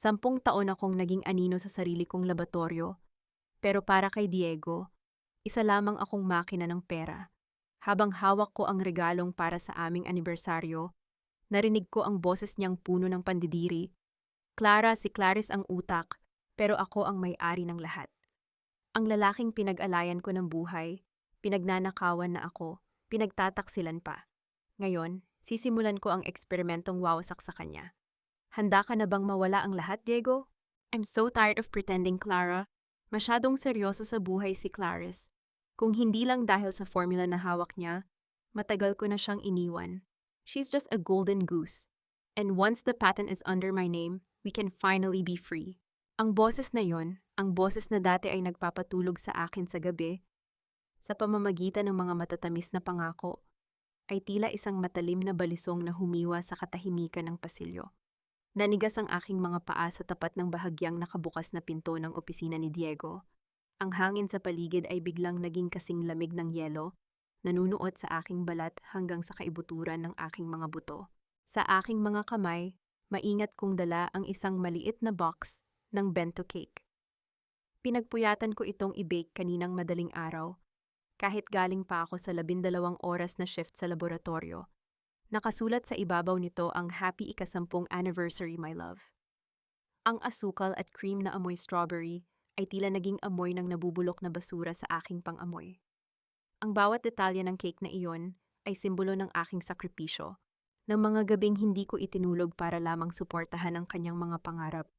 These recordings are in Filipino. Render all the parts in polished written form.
10 taon akong naging anino sa sarili kong laboratorio, pero para kay Diego, isa lamang akong makina ng pera. Habang hawak ko ang regalong para sa aming anibersaryo, narinig ko ang boses niyang puno ng pandidiri. Clara, si Clarice ang utak, pero ako ang may-ari ng lahat. Ang lalaking pinag-alayan ko ng buhay, pinagnanakawan na ako, pinagtataksilan pa. Ngayon, sisimulan ko ang eksperimentong wawasak sa kanya. Handa ka na bang mawala ang lahat, Diego? I'm so tired of pretending, Clara. Masyadong seryoso sa buhay si Clarice. Kung hindi lang dahil sa formula na hawak niya, matagal ko na siyang iniwan. She's just a golden goose. And once the patent is under my name, we can finally be free. Ang boses na yon, ang boses na dati ay nagpapatulog sa akin sa gabi, sa pamamagitan ng mga matatamis na pangako, ay tila isang matalim na balisong na humiwa sa katahimikan ng pasilyo. Nanigas ang aking mga paa sa tapat ng bahagyang nakabukas na pinto ng opisina ni Diego. Ang hangin sa paligid ay biglang naging kasing lamig ng yelo, nanunuot sa aking balat hanggang sa kaibuturan ng aking mga buto. Sa aking mga kamay, maingat kong dala ang isang maliit na box ng bento cake. Pinagpuyatan ko itong i-bake kaninang madaling araw, kahit galing pa ako sa 12 oras na shift sa laboratorio. Nakasulat sa ibabaw nito ang Happy ika-10 Anniversary, my love. Ang asukal at cream na amoy strawberry ay tila naging amoy ng nabubulok na basura sa aking pang-amoy. Ang bawat detalye ng cake na iyon ay simbolo ng aking sakripisyo, ng mga gabing hindi ko itinulog para lamang suportahan ang kanyang mga pangarap,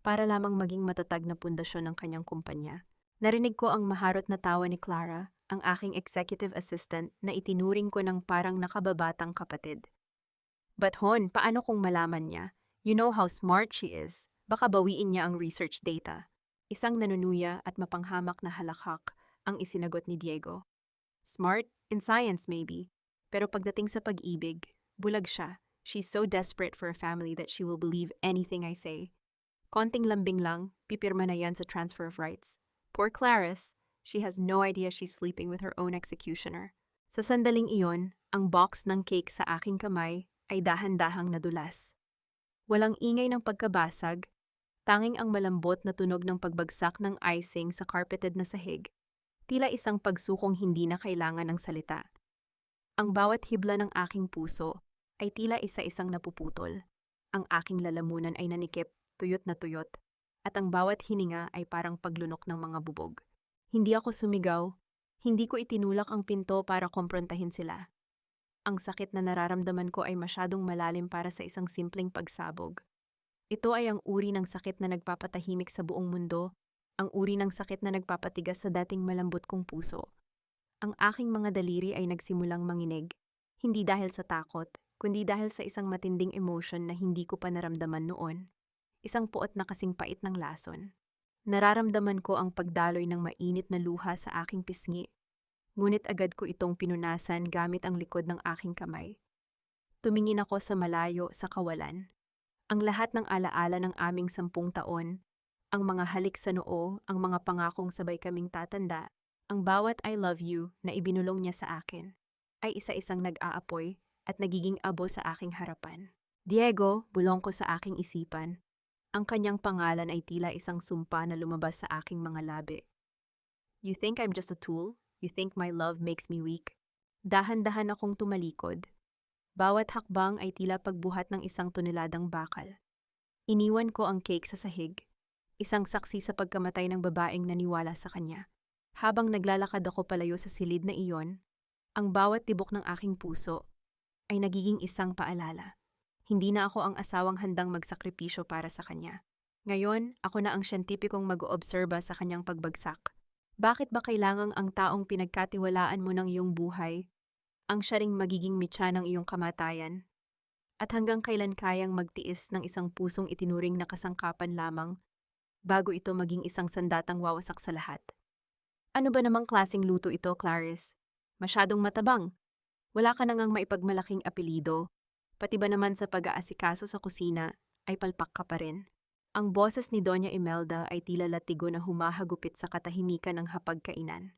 para lamang maging matatag na pundasyon ng kanyang kumpanya. Narinig ko ang maharot na tawa ni Clara, ang aking executive assistant na itinuring ko ng parang nakababatang kapatid. But Hon, paano kung malaman niya? You know how smart she is. Baka bawiin niya ang research data. Isang nanunuya at mapanghamak na halakhak ang isinagot ni Diego. Smart? In science maybe. Pero pagdating sa pag-ibig, bulag siya. She's so desperate for a family that she will believe anything I say. Konting lambing lang, pipirma na yan sa transfer of rights. Poor Clarice. She has no idea she's sleeping with her own executioner. Sa sandaling iyon, ang box ng cake sa aking kamay ay dahan-dahang nadulas. Walang ingay ng pagkabasag, tanging ang malambot na tunog ng pagbagsak ng icing sa carpeted na sahig, tila isang pagsukong hindi na kailangan ng salita. Ang bawat hibla ng aking puso ay tila isa-isang napuputol. Ang aking lalamunan ay nanikip, tuyot na tuyot, at ang bawat hininga ay parang paglunok ng mga bubog. Hindi ako sumigaw, hindi ko itinulak ang pinto para komprontahin sila. Ang sakit na nararamdaman ko ay masyadong malalim para sa isang simpleng pagsabog. Ito ay ang uri ng sakit na nagpapatahimik sa buong mundo, ang uri ng sakit na nagpapatigas sa dating malambot kong puso. Ang aking mga daliri ay nagsimulang manginig, hindi dahil sa takot, kundi dahil sa isang matinding emotion na hindi ko pa naramdaman noon. Isang puot na kasing pait ng lason. Nararamdaman ko ang pagdaloy ng mainit na luha sa aking pisngi, ngunit agad ko itong pinunasan gamit ang likod ng aking kamay. Tumingin ako sa malayo sa kawalan. Ang lahat ng alaala ng aming 10 taon, ang mga halik sa noo, ang mga pangakong sabay kaming tatanda, ang bawat I love you na ibinulong niya sa akin, ay isa-isang nag-aapoy at nagiging abo sa aking harapan. Diego, bulong ko sa aking isipan. Ang kanyang pangalan ay tila isang sumpa na lumabas sa aking mga labi. You think I'm just a tool? You think my love makes me weak? Dahan-dahan akong tumalikod. Bawat hakbang ay tila pagbuhat ng isang toneladang bakal. Iniwan ko ang cake sa sahig, isang saksi sa pagkamatay ng babaeng naniwala sa kanya. Habang naglalakad ako palayo sa silid na iyon, ang bawat tibok ng aking puso ay nagiging isang paalala. Hindi na ako ang asawang handang magsakripisyo para sa kanya. Ngayon, ako na ang siyentipikong mag-oobserba sa kanyang pagbagsak. Bakit ba kailangang ang taong pinagkatiwalaan mo ng iyong buhay, ang siya ring magiging mitya ng iyong kamatayan? At hanggang kailan kayang magtiis ng isang pusong itinuring na kasangkapan lamang bago ito maging isang sandatang wawasak sa lahat? Ano ba namang klaseng luto ito, Clarice? Masyadong matabang. Wala ka nang maipagmalaking apelido. Pati ba naman sa pag-aasikaso sa kusina ay palpak ka pa rin? Ang boses ni Doña Imelda ay tila latigo na humahagupit sa katahimikan ng hapagkainan.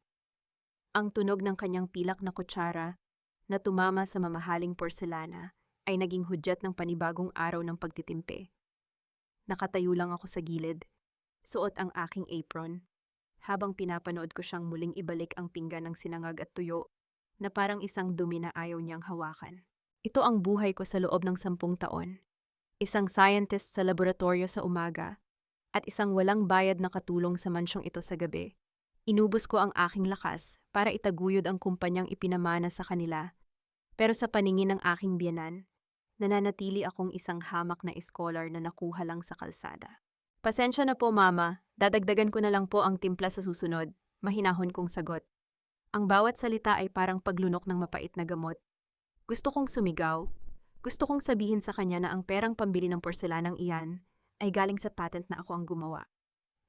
Ang tunog ng kanyang pilak na kutsara na tumama sa mamahaling porselana ay naging hudyat ng panibagong araw ng pagtitimpe. Nakatayo lang ako sa gilid. Suot ang aking apron. Habang pinapanood ko siyang muling ibalik ang pinggan ng sinangag at tuyo, na parang isang dumi na ayaw niyang hawakan. Ito ang buhay ko sa loob ng 10 taon. Isang scientist sa laboratorio sa umaga, at isang walang bayad na katulong sa mansyong ito sa gabi. Inubos ko ang aking lakas para itaguyod ang kumpanyang ipinamana sa kanila. Pero sa paningin ng aking biyenan, nananatili akong isang hamak na scholar na nakuha lang sa kalsada. Pasensya na po, Mama. Dadagdagan ko na lang po ang timpla sa susunod. Mahinahon kong sagot. Ang bawat salita ay parang paglunok ng mapait na gamot. Gusto kong sumigaw. Gusto kong sabihin sa kanya na ang perang pambili ng porselanang iyan ay galing sa patent na ako ang gumawa.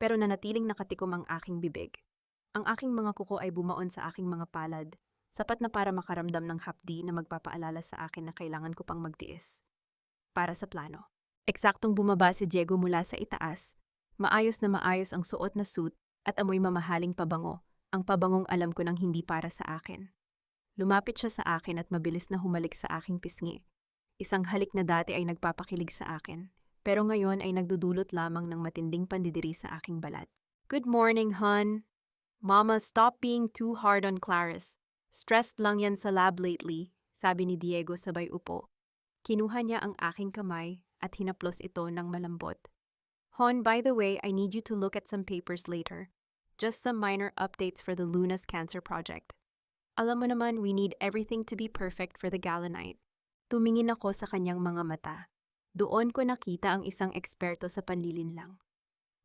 Pero nanatiling nakatikom ang aking bibig. Ang aking mga kuko ay bumaon sa aking mga palad, sapat na para makaramdam ng hapdi na magpapaalala sa akin na kailangan ko pang magtiis. Para sa plano. Eksaktong bumaba si Diego mula sa itaas. Maayos na maayos ang suot na suit at amoy mamahaling pabango, ang pabangong alam ko nang hindi para sa akin. Lumapit siya sa akin at mabilis na humalik sa aking pisngi. Isang halik na dati ay nagpapakilig sa akin, pero ngayon ay nagdudulot lamang ng matinding pandidiri sa aking balat. Good morning, hon. Mama, stop being too hard on Clarice. Stressed lang yan sa lab lately, sabi ni Diego sabay upo. Kinuha niya ang aking kamay at hinaplos ito ng malambot. Hon, by the way, I need you to look at some papers later. Just some minor updates for the Luna's cancer project. Alam mo naman, we need everything to be perfect for the gala night. Tumingin ako sa kanyang mga mata. Doon ko nakita ang isang eksperto sa panlilinlang.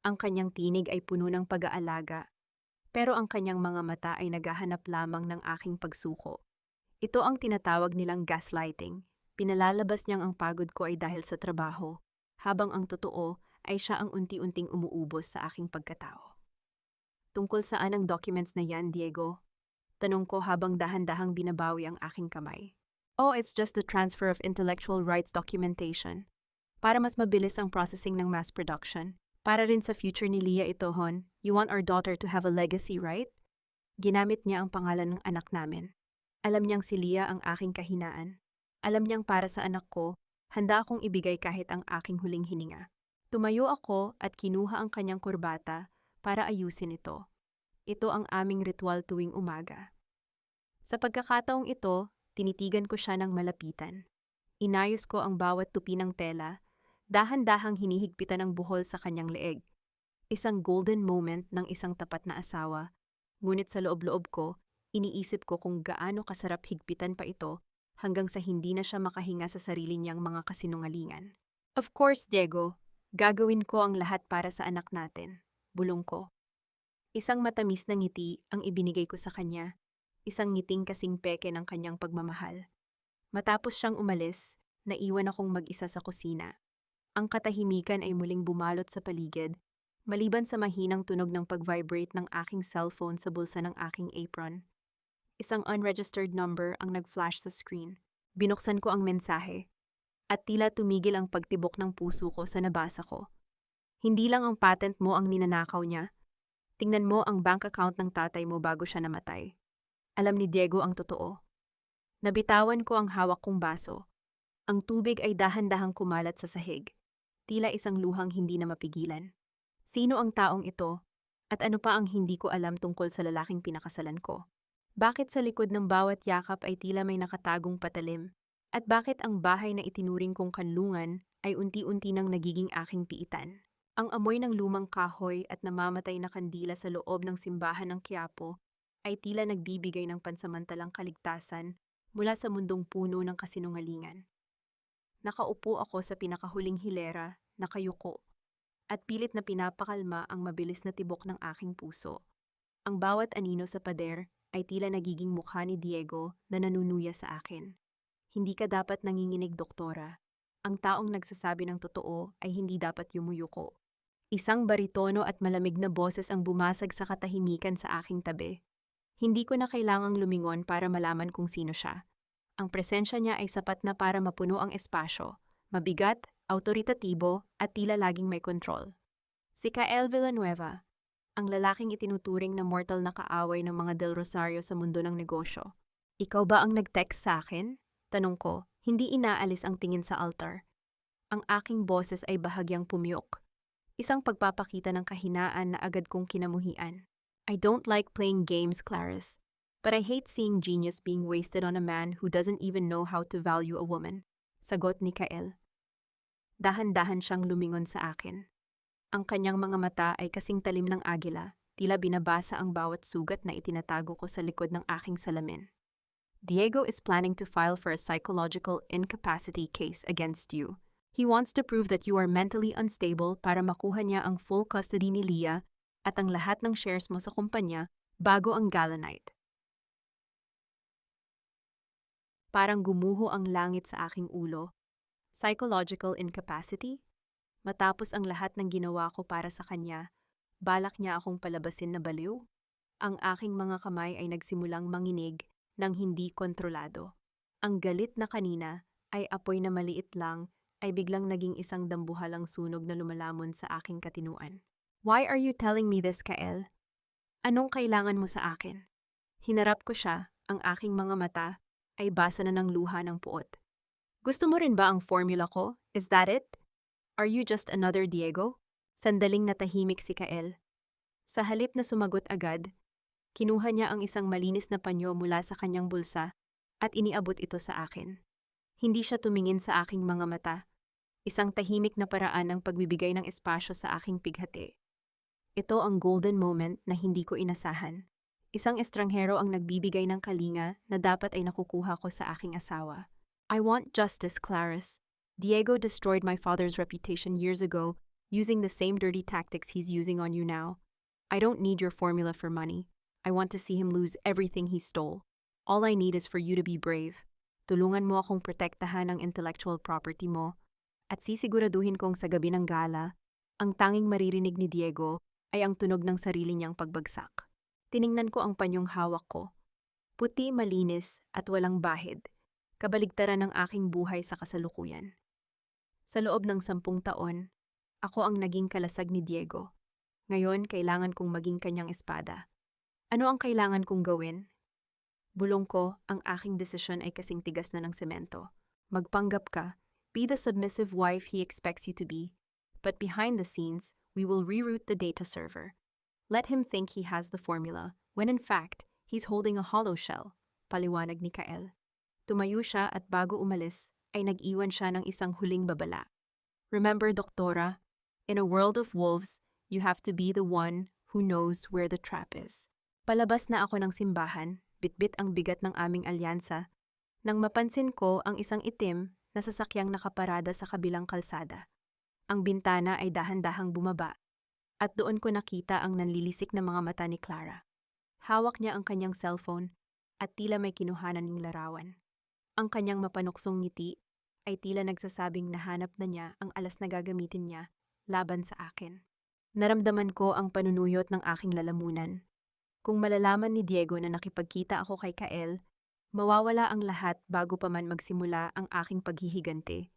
Ang kanyang tinig ay puno ng pag-aalaga, pero ang kanyang mga mata ay naghahanap lamang ng aking pagsuko. Ito ang tinatawag nilang gaslighting. Pinalalabas niyang ang pagod ko ay dahil sa trabaho, habang ang totoo ay siya ang unti-unting umuubos sa aking pagkatao. Tungkol saan ang documents na yan, Diego? Tanong ko habang dahan-dahang binabawi ang aking kamay. Oh, it's just the transfer of intellectual rights documentation. Para mas mabilis ang processing ng mass production. Para rin sa future ni Leah ito, hon. You want our daughter to have a legacy, right? Ginamit niya ang pangalan ng anak namin. Alam niyang si Leah ang aking kahinaan. Alam niyang para sa anak ko, handa akong ibigay kahit ang aking huling hininga. Tumayo ako at kinuha ang kanyang kurbata para ayusin ito. Ito ang aming ritual tuwing umaga. Sa pagkakataong ito, tinitigan ko siya ng malapitan. Inayos ko ang bawat tupi ng tela, dahan-dahang hinihigpitan ang buhol sa kanyang leeg. Isang golden moment ng isang tapat na asawa, ngunit sa loob-loob ko, iniisip ko kung gaano kasarap higpitan pa ito hanggang sa hindi na siya makahinga sa sarili niyang mga kasinungalingan. Of course, Diego, gagawin ko ang lahat para sa anak natin, bulong ko. Isang matamis na ngiti ang ibinigay ko sa kanya, isang ngiting kasing peke ng kanyang pagmamahal. Matapos siyang umalis, naiwan akong mag-isa sa kusina. Ang katahimikan ay muling bumalot sa paligid, maliban sa mahinang tunog ng pag-vibrate ng aking cellphone sa bulsa ng aking apron. Isang unregistered number ang nag-flash sa screen. Binuksan ko ang mensahe, at tila tumigil ang pagtibok ng puso ko sa nabasa ko. Hindi lang ang patent mo ang ninanakaw niya. Tingnan mo ang bank account ng tatay mo bago siya namatay. Alam ni Diego ang totoo. Nabitawan ko ang hawak kong baso. Ang tubig ay dahan-dahang kumalat sa sahig. Tila isang luhang hindi na mapigilan. Sino ang taong ito? At ano pa ang hindi ko alam tungkol sa lalaking pinakasalan ko? Bakit sa likod ng bawat yakap ay tila may nakatagong patalim? At bakit ang bahay na itinuring kong kanlungan ay unti-unti nang nagiging aking piitan? Ang amoy ng lumang kahoy at namamatay na kandila sa loob ng simbahan ng Quiapo ay tila nagbibigay ng pansamantalang kaligtasan mula sa mundong puno ng kasinungalingan. Nakaupo ako sa pinakahuling hilera, nakayuko, at pilit na pinapakalma ang mabilis na tibok ng aking puso. Ang bawat anino sa pader ay tila nagiging mukha ni Diego na nanunuya sa akin. Hindi ka dapat nanginginig, doktora. Ang taong nagsasabi ng totoo ay hindi dapat yumuyuko. Isang baritono at malamig na boses ang bumasag sa katahimikan sa aking tabi. Hindi ko na kailangang lumingon para malaman kung sino siya. Ang presensya niya ay sapat na para mapuno ang espasyo, mabigat, autoritatibo at tila laging may kontrol. Si Kael Villanueva, ang lalaking itinuturing na mortal na kaaway ng mga Del Rosario sa mundo ng negosyo. Ikaw ba ang nag-text sa akin? Tanong ko, hindi inaalis ang tingin sa altar. Ang aking boses ay bahagyang pumiyok, Isang pagpapakita ng kahinaan na agad kong kinamuhian. I don't like playing games, Clarice. But I hate seeing genius being wasted on a man who doesn't even know how to value a woman. Sagot ni Kael. Dahan-dahan siyang lumingon sa akin. Ang kanyang mga mata ay kasing talim ng agila, tila binabasa ang bawat sugat na itinatago ko sa likod ng aking salamin. Diego is planning to file for a psychological incapacity case against you. He wants to prove that you are mentally unstable para makuha niya ang full custody ni Leah at ang lahat ng shares mo sa kumpanya bago ang gala night. Parang gumuho ang langit sa aking ulo. Psychological incapacity? Matapos ang lahat ng ginawa ko para sa kanya, balak niya akong palabasin na baliw? Ang aking mga kamay ay nagsimulang manginig ng hindi kontrolado. Ang galit na kanina ay apoy na maliit lang ay biglang naging isang dambuhalang sunog na lumalamon sa aking katinuan. Why are you telling me this, Kael? Anong kailangan mo sa akin? Hinarap ko siya, ang aking mga mata ay basa na ng luha ng puot. Gusto mo rin ba ang formula ko? Is that it? Are you just another Diego? Sandaling natahimik si Kael. Sa halip na sumagot agad, kinuha niya ang isang malinis na panyo mula sa kanyang bulsa at iniabot ito sa akin. Hindi siya tumingin sa aking mga mata. Isang tahimik na paraan ng pagbibigay ng espasyo sa aking pighati. Ito ang golden moment na hindi ko inasahan. Isang estranghero ang nagbibigay ng kalinga na dapat ay nakukuha ko sa aking asawa. I want justice, Clarice. Diego destroyed my father's reputation years ago using the same dirty tactics he's using on you now. I don't need your formula for money. I want to see him lose everything he stole. All I need is for you to be brave. Tulungan mo akong protektahan ang intellectual property mo at sisiguraduhin kong sa gabi ng gala, ang tanging maririnig ni Diego ay ang tunog ng sarili niyang pagbagsak. Tiningnan ko ang panyong hawak ko. Puti, malinis at walang bahid. Kabaligtaran ng aking buhay sa kasalukuyan. Sa loob ng 10 taon, ako ang naging kalasag ni Diego. Ngayon, kailangan kong maging kanyang espada. Ano ang kailangan kong gawin? Bulong ko, ang aking desisyon ay kasing tigas na ng semento. Magpanggap ka, be the submissive wife he expects you to be. But behind the scenes, we will reroute the data server. Let him think he has the formula, when in fact, he's holding a hollow shell, paliwanag ni Kael. Tumayo siya at bago umalis, ay nag-iwan siya ng isang huling babala. Remember, Doktora, in a world of wolves, you have to be the one who knows where the trap is. Palabas na ako ng simbahan, bitbit ang bigat ng aming alyansa, nang mapansin ko ang isang itim na sasakyang nakaparada sa kabilang kalsada. Ang bintana ay dahan-dahang bumaba, at doon ko nakita ang nanlilisik na mga mata ni Clara. Hawak niya ang kanyang cellphone at tila may kinuhanan ng larawan. Ang kanyang mapanuksong ngiti ay tila nagsasabing nahanap na niya ang alas na gagamitin niya laban sa akin. Naramdaman ko ang panunuyot ng aking lalamunan. Kung malalaman ni Diego na nakipagkita ako kay Kael, mawawala ang lahat bago pa man magsimula ang aking paghihiganti.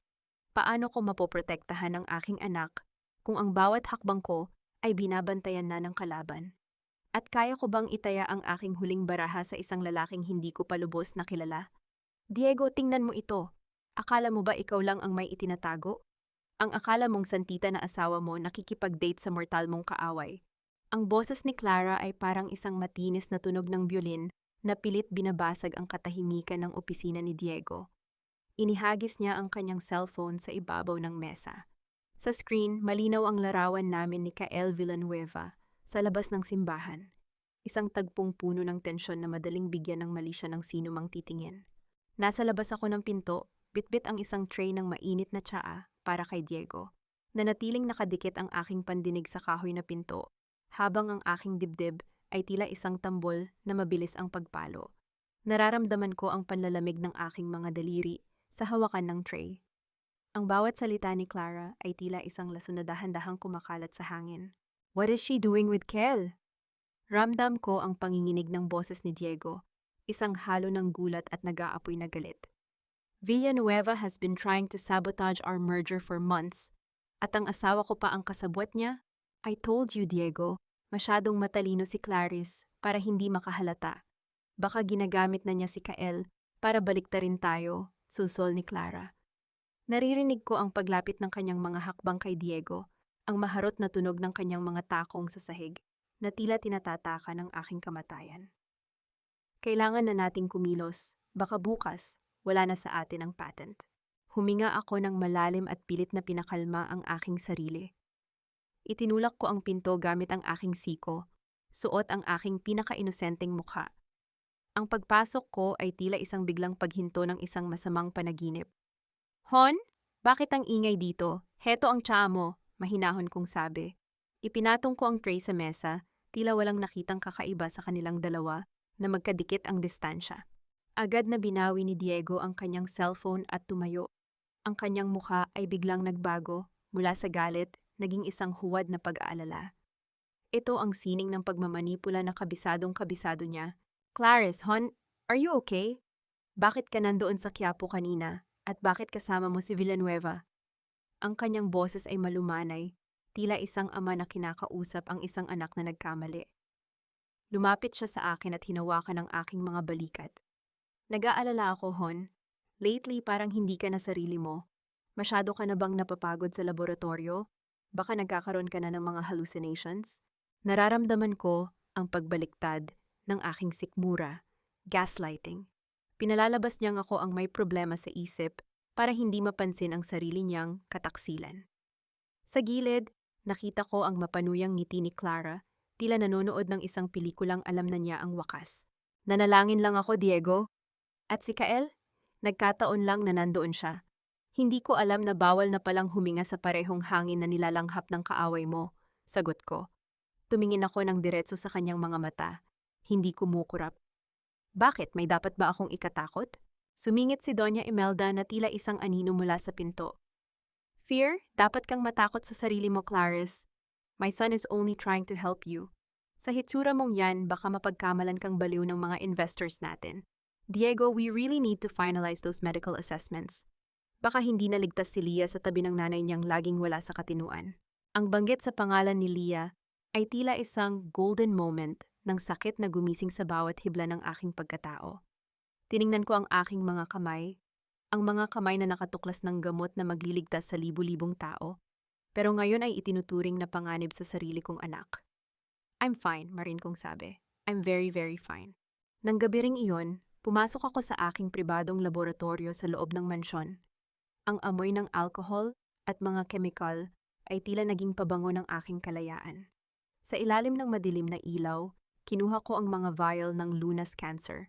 Paano ko mapoprotektahan ang aking anak kung ang bawat hakbang ko ay binabantayan na ng kalaban? At kaya ko bang itaya ang aking huling baraha sa isang lalaking hindi ko palubos na kilala? Diego, tingnan mo ito. Akala mo ba ikaw lang ang may itinatago? Ang akala mong santita na asawa mo nakikipag-date sa mortal mong kaaway. Ang boses ni Clara ay parang isang matinis na tunog ng biolin na pilit binabasag ang katahimikan ng opisina ni Diego. Inihagis niya ang kanyang cellphone sa ibabaw ng mesa. Sa screen, malinaw ang larawan namin ni Kael Villanueva sa labas ng simbahan. Isang tagpong puno ng tensyon na madaling bigyan ng mali siya ng sino mang titingin. Nasa labas ako ng pinto, bitbit ang isang tray ng mainit na tsaa para kay Diego. Nanatiling nakadikit ang aking pandinig sa kahoy na pinto, habang ang aking dibdib ay tila isang tambol na mabilis ang pagpalo. Nararamdaman ko ang panlalamig ng aking mga daliri sa hawakan ng tray. Ang bawat salita ni Clara ay tila isang lason na dahan-dahang kumakalat sa hangin. What is she doing with Kel? Ramdam ko ang panginginig ng boses ni Diego, isang halo ng gulat at nag-aapoy na galit. Villanueva has been trying to sabotage our merger for months, at ang asawa ko pa ang kasabwat niya? I told you, Diego, masyadong matalino si Clarice para hindi makahalata. Baka ginagamit na niya si Kael para baliktarin tayo, susol ni Clara. Naririnig ko ang paglapit ng kanyang mga hakbang kay Diego ang maharot na tunog ng kanyang mga takong sa sahig na tila tinatataka ng aking kamatayan. Kailangan na nating kumilos, baka bukas, wala na sa atin ang patent. Huminga ako ng malalim at pilit na pinakalma ang aking sarili. Itinulak ko ang pinto gamit ang aking siko, suot ang aking pinaka-inosenteng mukha. Ang pagpasok ko ay tila isang biglang paghinto ng isang masamang panaginip. Hon, bakit ang ingay dito? Heto ang tsaa mo, mahinahon kong sabi. Ipinatong ko ang tray sa mesa, tila walang nakitang kakaiba sa kanilang dalawa na magkadikit ang distansya. Agad na binawi ni Diego ang kanyang cellphone at tumayo. Ang kanyang mukha ay biglang nagbago, mula sa galit, naging isang huwad na pag-aalala. Ito ang sining ng pagmamanipula na kabisadong-kabisado niya. Clarice, hon, are you okay? Bakit ka nandoon sa Quiapo kanina? At bakit kasama mo si Villanueva? Ang kanyang boses ay malumanay, tila isang ama na kinakausap ang isang anak na nagkamali. Lumapit siya sa akin at hinawakan ang aking mga balikat. Nag-aalala ako, Hon. Lately parang hindi ka na sarili mo. Masyado ka na bang napapagod sa laboratorio? Baka nagkakaroon ka na ng mga hallucinations? Nararamdaman ko ang pagbaliktad ng aking sikmura, gaslighting. Pinalalabas niyang ako ang may problema sa isip para hindi mapansin ang sarili niyang kataksilan. Sa gilid, nakita ko ang mapanuyang ngiti ni Clara, tila nanonood ng isang pelikulang alam na niya ang wakas. Nanalangin lang ako, Diego. At si Kael? Nagkataon lang na nandoon siya. Hindi ko alam na bawal na palang huminga sa parehong hangin na nilalanghap ng kaaway mo, sagot ko. Tumingin ako ng diretso sa kanyang mga mata. Hindi kumukurap. Bakit? May dapat ba akong ikatakot? Sumingit si Doña Imelda na tila isang anino mula sa pinto. Fear? Dapat kang matakot sa sarili mo, Clarice. My son is only trying to help you. Sa hitsura mong yan, baka mapagkamalan kang baliw ng mga investors natin. Diego, we really need to finalize those medical assessments. Baka hindi naligtas si Leah sa tabi ng nanay niyang laging wala sa katinuan. Ang banggit sa pangalan ni Leah ay tila isang golden moment ng sakit na gumising sa bawat hibla ng aking pagkatao. Tiningnan ko ang aking mga kamay, ang mga kamay na nakatuklas ng gamot na magliligtas sa libu-libong tao, pero ngayon ay itinuturing na panganib sa sarili kong anak. I'm fine, marin kong sabi. I'm very, very fine. Nang gabi ring iyon, pumasok ako sa aking pribadong laboratorio sa loob ng mansyon. Ang amoy ng alcohol at mga chemical ay tila naging pabango ng aking kalayaan. Sa ilalim ng madilim na ilaw, kinuha ko ang mga vial ng Lunas Cancer.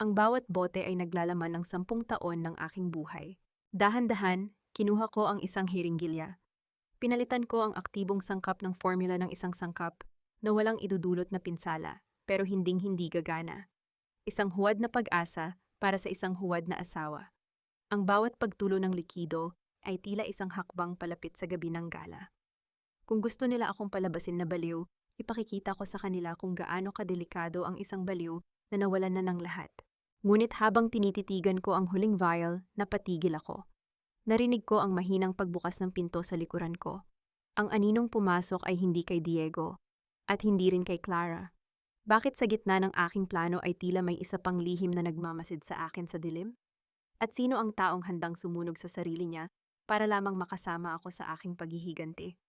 Ang bawat bote ay naglalaman ng 10 taon ng aking buhay. Dahan-dahan, kinuha ko ang isang hiringgilya. Pinalitan ko ang aktibong sangkap ng formula ng isang sangkap na walang idudulot na pinsala, pero hinding-hindi gagana. Isang huwad na pag-asa para sa isang huwad na asawa. Ang bawat pagtulo ng likido ay tila isang hakbang palapit sa gabi ng gala. Kung gusto nila akong palabasin na baliw, ipakikita ko sa kanila kung gaano kadelikado ang isang baliw na nawalan na ng lahat. Ngunit habang tinititigan ko ang huling vial, napatigil ako. Narinig ko ang mahinang pagbukas ng pinto sa likuran ko. Ang aninong pumasok ay hindi kay Diego, at hindi rin kay Clara. Bakit sa gitna ng aking plano ay tila may isa pang lihim na nagmamasid sa akin sa dilim? At sino ang taong handang sumunog sa sarili niya para lamang makasama ako sa aking paghihiganti?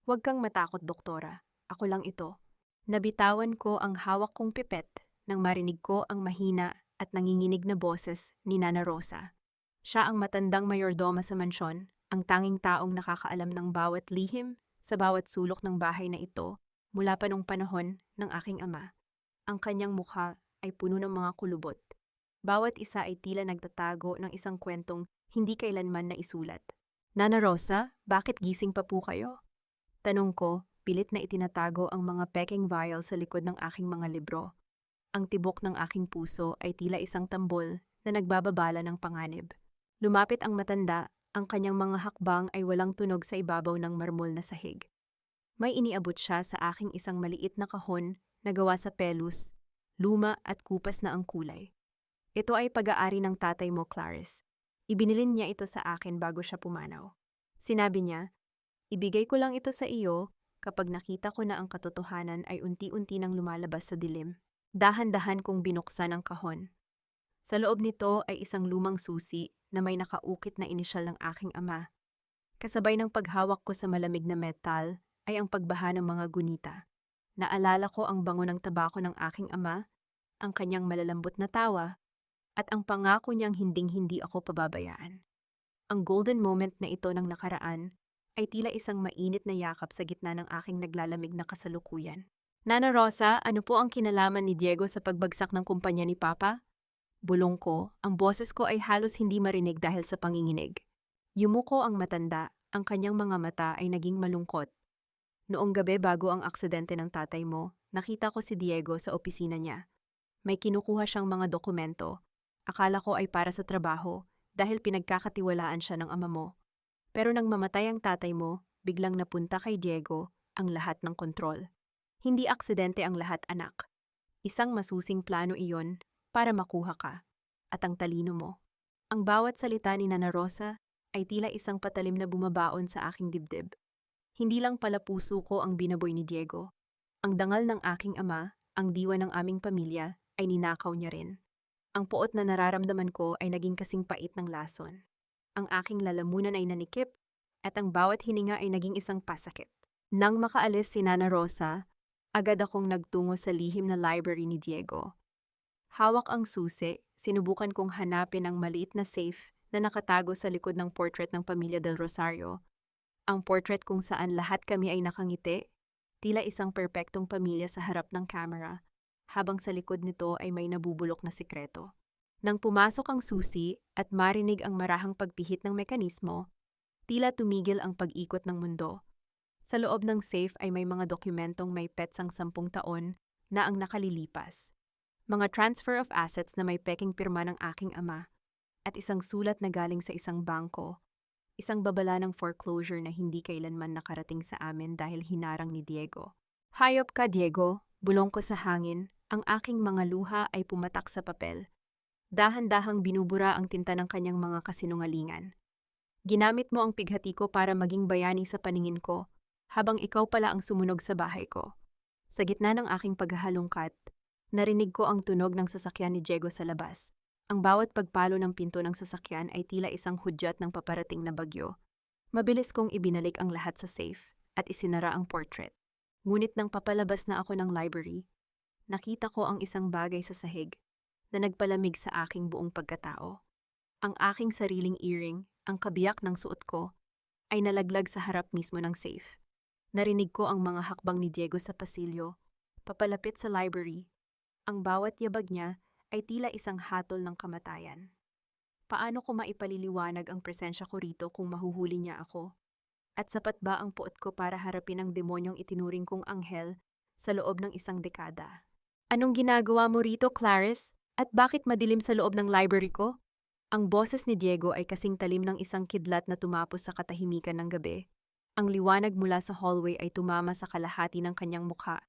Huwag kang matakot, doktora. Ako lang ito. Nabitawan ko ang hawak kong pipet nang marinig ko ang mahina at nanginginig na boses ni Nana Rosa. Siya ang matandang mayordoma sa mansyon, ang tanging taong nakakaalam ng bawat lihim sa bawat sulok ng bahay na ito mula pa nung panahon ng aking ama. Ang kanyang mukha ay puno ng mga kulubot. Bawat isa ay tila nagtatago ng isang kwentong hindi kailanman na isulat. Nana Rosa, bakit gising pa po kayo? Tanong ko, pilit na itinatago ang mga peking vial sa likod ng aking mga libro. Ang tibok ng aking puso ay tila isang tambol na nagbababala ng panganib. Lumapit ang matanda, ang kanyang mga hakbang ay walang tunog sa ibabaw ng marmol na sahig. May iniabot siya sa aking isang maliit na kahon na gawa sa pelus, luma at kupas na ang kulay. Ito ay pag-aari ng tatay mo, Clarice. Ibinilin niya ito sa akin bago siya pumanaw. Sinabi niya, ibigay ko lang ito sa iyo kapag nakita ko na ang katotohanan ay unti-unti nang lumalabas sa dilim. Dahan-dahan kong binuksan ang kahon. Sa loob nito ay isang lumang susi na may nakaukit na inisyal ng aking ama. Kasabay ng paghawak ko sa malamig na metal ay ang pagbaha ng mga gunita. Naalala ko ang bango ng tabako ng aking ama, ang kanyang malalambot na tawa, at ang pangako niyang hinding-hindi ako pababayaan. Ang golden moment na ito ng nakaraan ay tila isang mainit na yakap sa gitna ng aking naglalamig na kasalukuyan. Nana Rosa, ano po ang kinalaman ni Diego sa pagbagsak ng kumpanya ni Papa? Bulong ko, ang boses ko ay halos hindi marinig dahil sa panginginig. Yumuko ang matanda, ang kanyang mga mata ay naging malungkot. Noong gabi bago ang aksidente ng tatay mo, nakita ko si Diego sa opisina niya. May kinukuha siyang mga dokumento. Akala ko ay para sa trabaho dahil pinagkakatiwalaan siya ng ama mo. Pero nang mamatay ang tatay mo, biglang napunta kay Diego ang lahat ng kontrol. Hindi aksidente ang lahat, anak. Isang masusing plano iyon para makuha ka at ang talino mo. Ang bawat salita ni Nana Rosa ay tila isang patalim na bumabaon sa aking dibdib. Hindi lang pala puso ko ang binaboy ni Diego. Ang dangal ng aking ama, ang diwa ng aming pamilya, ay ninakaw niya rin. Ang puot na nararamdaman ko ay naging kasing pait ng lason. Ang aking lalamunan ay nanikip at ang bawat hininga ay naging isang pasakit. Nang makaalis si Nana Rosa, agad akong nagtungo sa lihim na library ni Diego. Hawak ang susi, sinubukan kong hanapin ang maliit na safe na nakatago sa likod ng portrait ng pamilya del Rosario. Ang portrait kung saan lahat kami ay nakangiti, tila isang perpektong pamilya sa harap ng camera, habang sa likod nito ay may nabubulok na sikreto. Nang pumasok ang susi at marinig ang marahang pagpihit ng mekanismo, tila tumigil ang pag-ikot ng mundo. Sa loob ng safe ay may mga dokumentong may petsang 10 taon na ang nakalilipas. Mga transfer of assets na may peking pirma ng aking ama at isang sulat na galing sa isang bangko. Isang babala ng foreclosure na hindi kailanman nakarating sa amin dahil hinarang ni Diego. Hayop ka, Diego, bulong ko sa hangin, ang aking mga luha ay pumatak sa papel. Dahan-dahang binubura ang tinta ng kanyang mga kasinungalingan. Ginamit mo ang pighati ko para maging bayani sa paningin ko, habang ikaw pala ang sumunog sa bahay ko. Sa gitna ng aking paghahalungkat, narinig ko ang tunog ng sasakyan ni Diego sa labas. Ang bawat pagpalo ng pinto ng sasakyan ay tila isang hudyat ng paparating na bagyo. Mabilis kong ibinalik ang lahat sa safe at isinara ang portrait. Ngunit nang papalabas na ako ng library, nakita ko ang isang bagay sa sahig na nagpalamig sa aking buong pagkatao. Ang aking sariling earring, ang kabiyak ng suot ko, ay nalaglag sa harap mismo ng safe. Narinig ko ang mga hakbang ni Diego sa pasilyo, papalapit sa library. Ang bawat yabag niya ay tila isang hatol ng kamatayan. Paano ko maipaliliwanag ang presensya ko rito kung mahuhuli niya ako? At sapat ba ang puot ko para harapin ang demonyong itinuring kong anghel sa loob ng isang dekada? Anong ginagawa mo rito, Clarice? At bakit madilim sa loob ng library ko? Ang boses ni Diego ay kasing talim ng isang kidlat na tumapos sa katahimikan ng gabi. Ang liwanag mula sa hallway ay tumama sa kalahati ng kanyang mukha.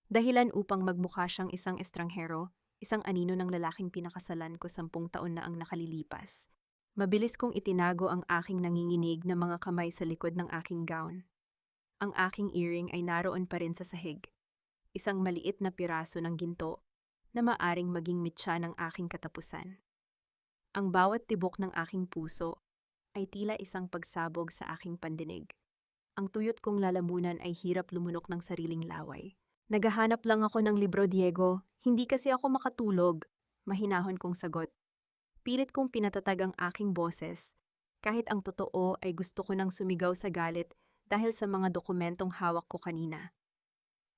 Dahilan upang magmukha siyang isang estranghero, isang anino ng lalaking pinakasalan ko 10 taon na ang nakalilipas. Mabilis kong itinago ang aking nanginginig na mga kamay sa likod ng aking gown. Ang aking earring ay naroon pa rin sa sahig. Isang maliit na piraso ng ginto na maaring maging mitya ng aking katapusan. Ang bawat tibok ng aking puso ay tila isang pagsabog sa aking pandinig. Ang tuyot kong lalamunan ay hirap lumunok ng sariling laway. Naghahanap lang ako ng libro, Diego. Hindi kasi ako makatulog. Mahinahon kong sagot. Pilit kong pinatatag ang aking boses, kahit ang totoo ay gusto ko nang sumigaw sa galit dahil sa mga dokumentong hawak ko kanina.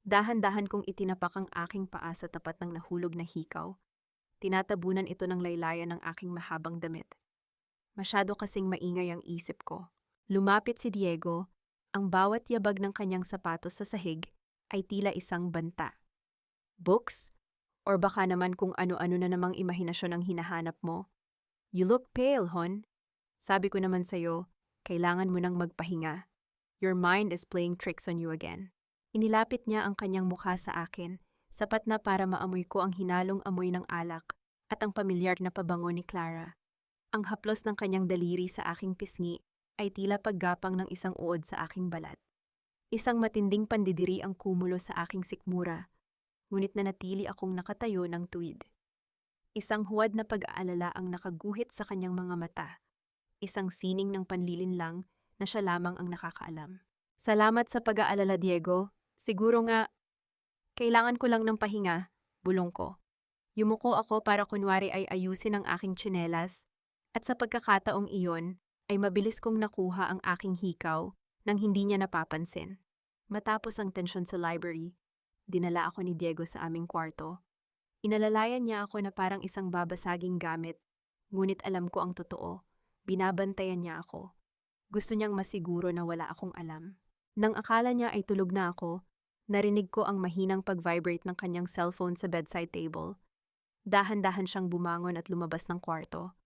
Dahan-dahan kong itinapak ang aking paa sa tapat ng nahulog na hikaw. Tinatabunan ito ng laylayan ng aking mahabang damit. Masyado kasing maingay ang isip ko. Lumapit si Diego. Ang bawat yabag ng kanyang sapatos sa sahig ay tila isang banta. Books? Or baka naman kung ano-ano na namang imahinasyon ang hinahanap mo? You look pale, hon. Sabi ko naman sa'yo, kailangan mo nang magpahinga. Your mind is playing tricks on you again. Inilapit niya ang kanyang mukha sa akin, sapat na para maamoy ko ang hinalong amoy ng alak at ang pamilyar na pabango ni Clara. Ang haplos ng kanyang daliri sa aking pisngi ay tila paggapang ng isang uod sa aking balat. Isang matinding pandidiri ang kumulo sa aking sikmura, ngunit nanatili akong nakatayo ng tuwid. Isang huwad na pag-aalala ang nakaguhit sa kanyang mga mata. Isang sining ng panlilinlang na siya lamang ang nakakaalam. Salamat sa pag-aalala, Diego. Siguro nga, kailangan ko lang ng pahinga, bulong ko. Yumuko ako para kunwari ay ayusin ang aking tsinelas, at sa pagkakataong iyon ay mabilis kong nakuha ang aking hikaw nang hindi niya napapansin. Matapos ang tensyon sa library, dinala ako ni Diego sa aming kwarto. Inalalayan niya ako na parang isang babasaging gamit, ngunit alam ko ang totoo. Binabantayan niya ako. Gusto niyang masiguro na wala akong alam. Nang akala niya ay tulog na ako, narinig ko ang mahinang pag-vibrate ng kanyang cellphone sa bedside table. Dahan-dahan siyang bumangon at lumabas ng kwarto.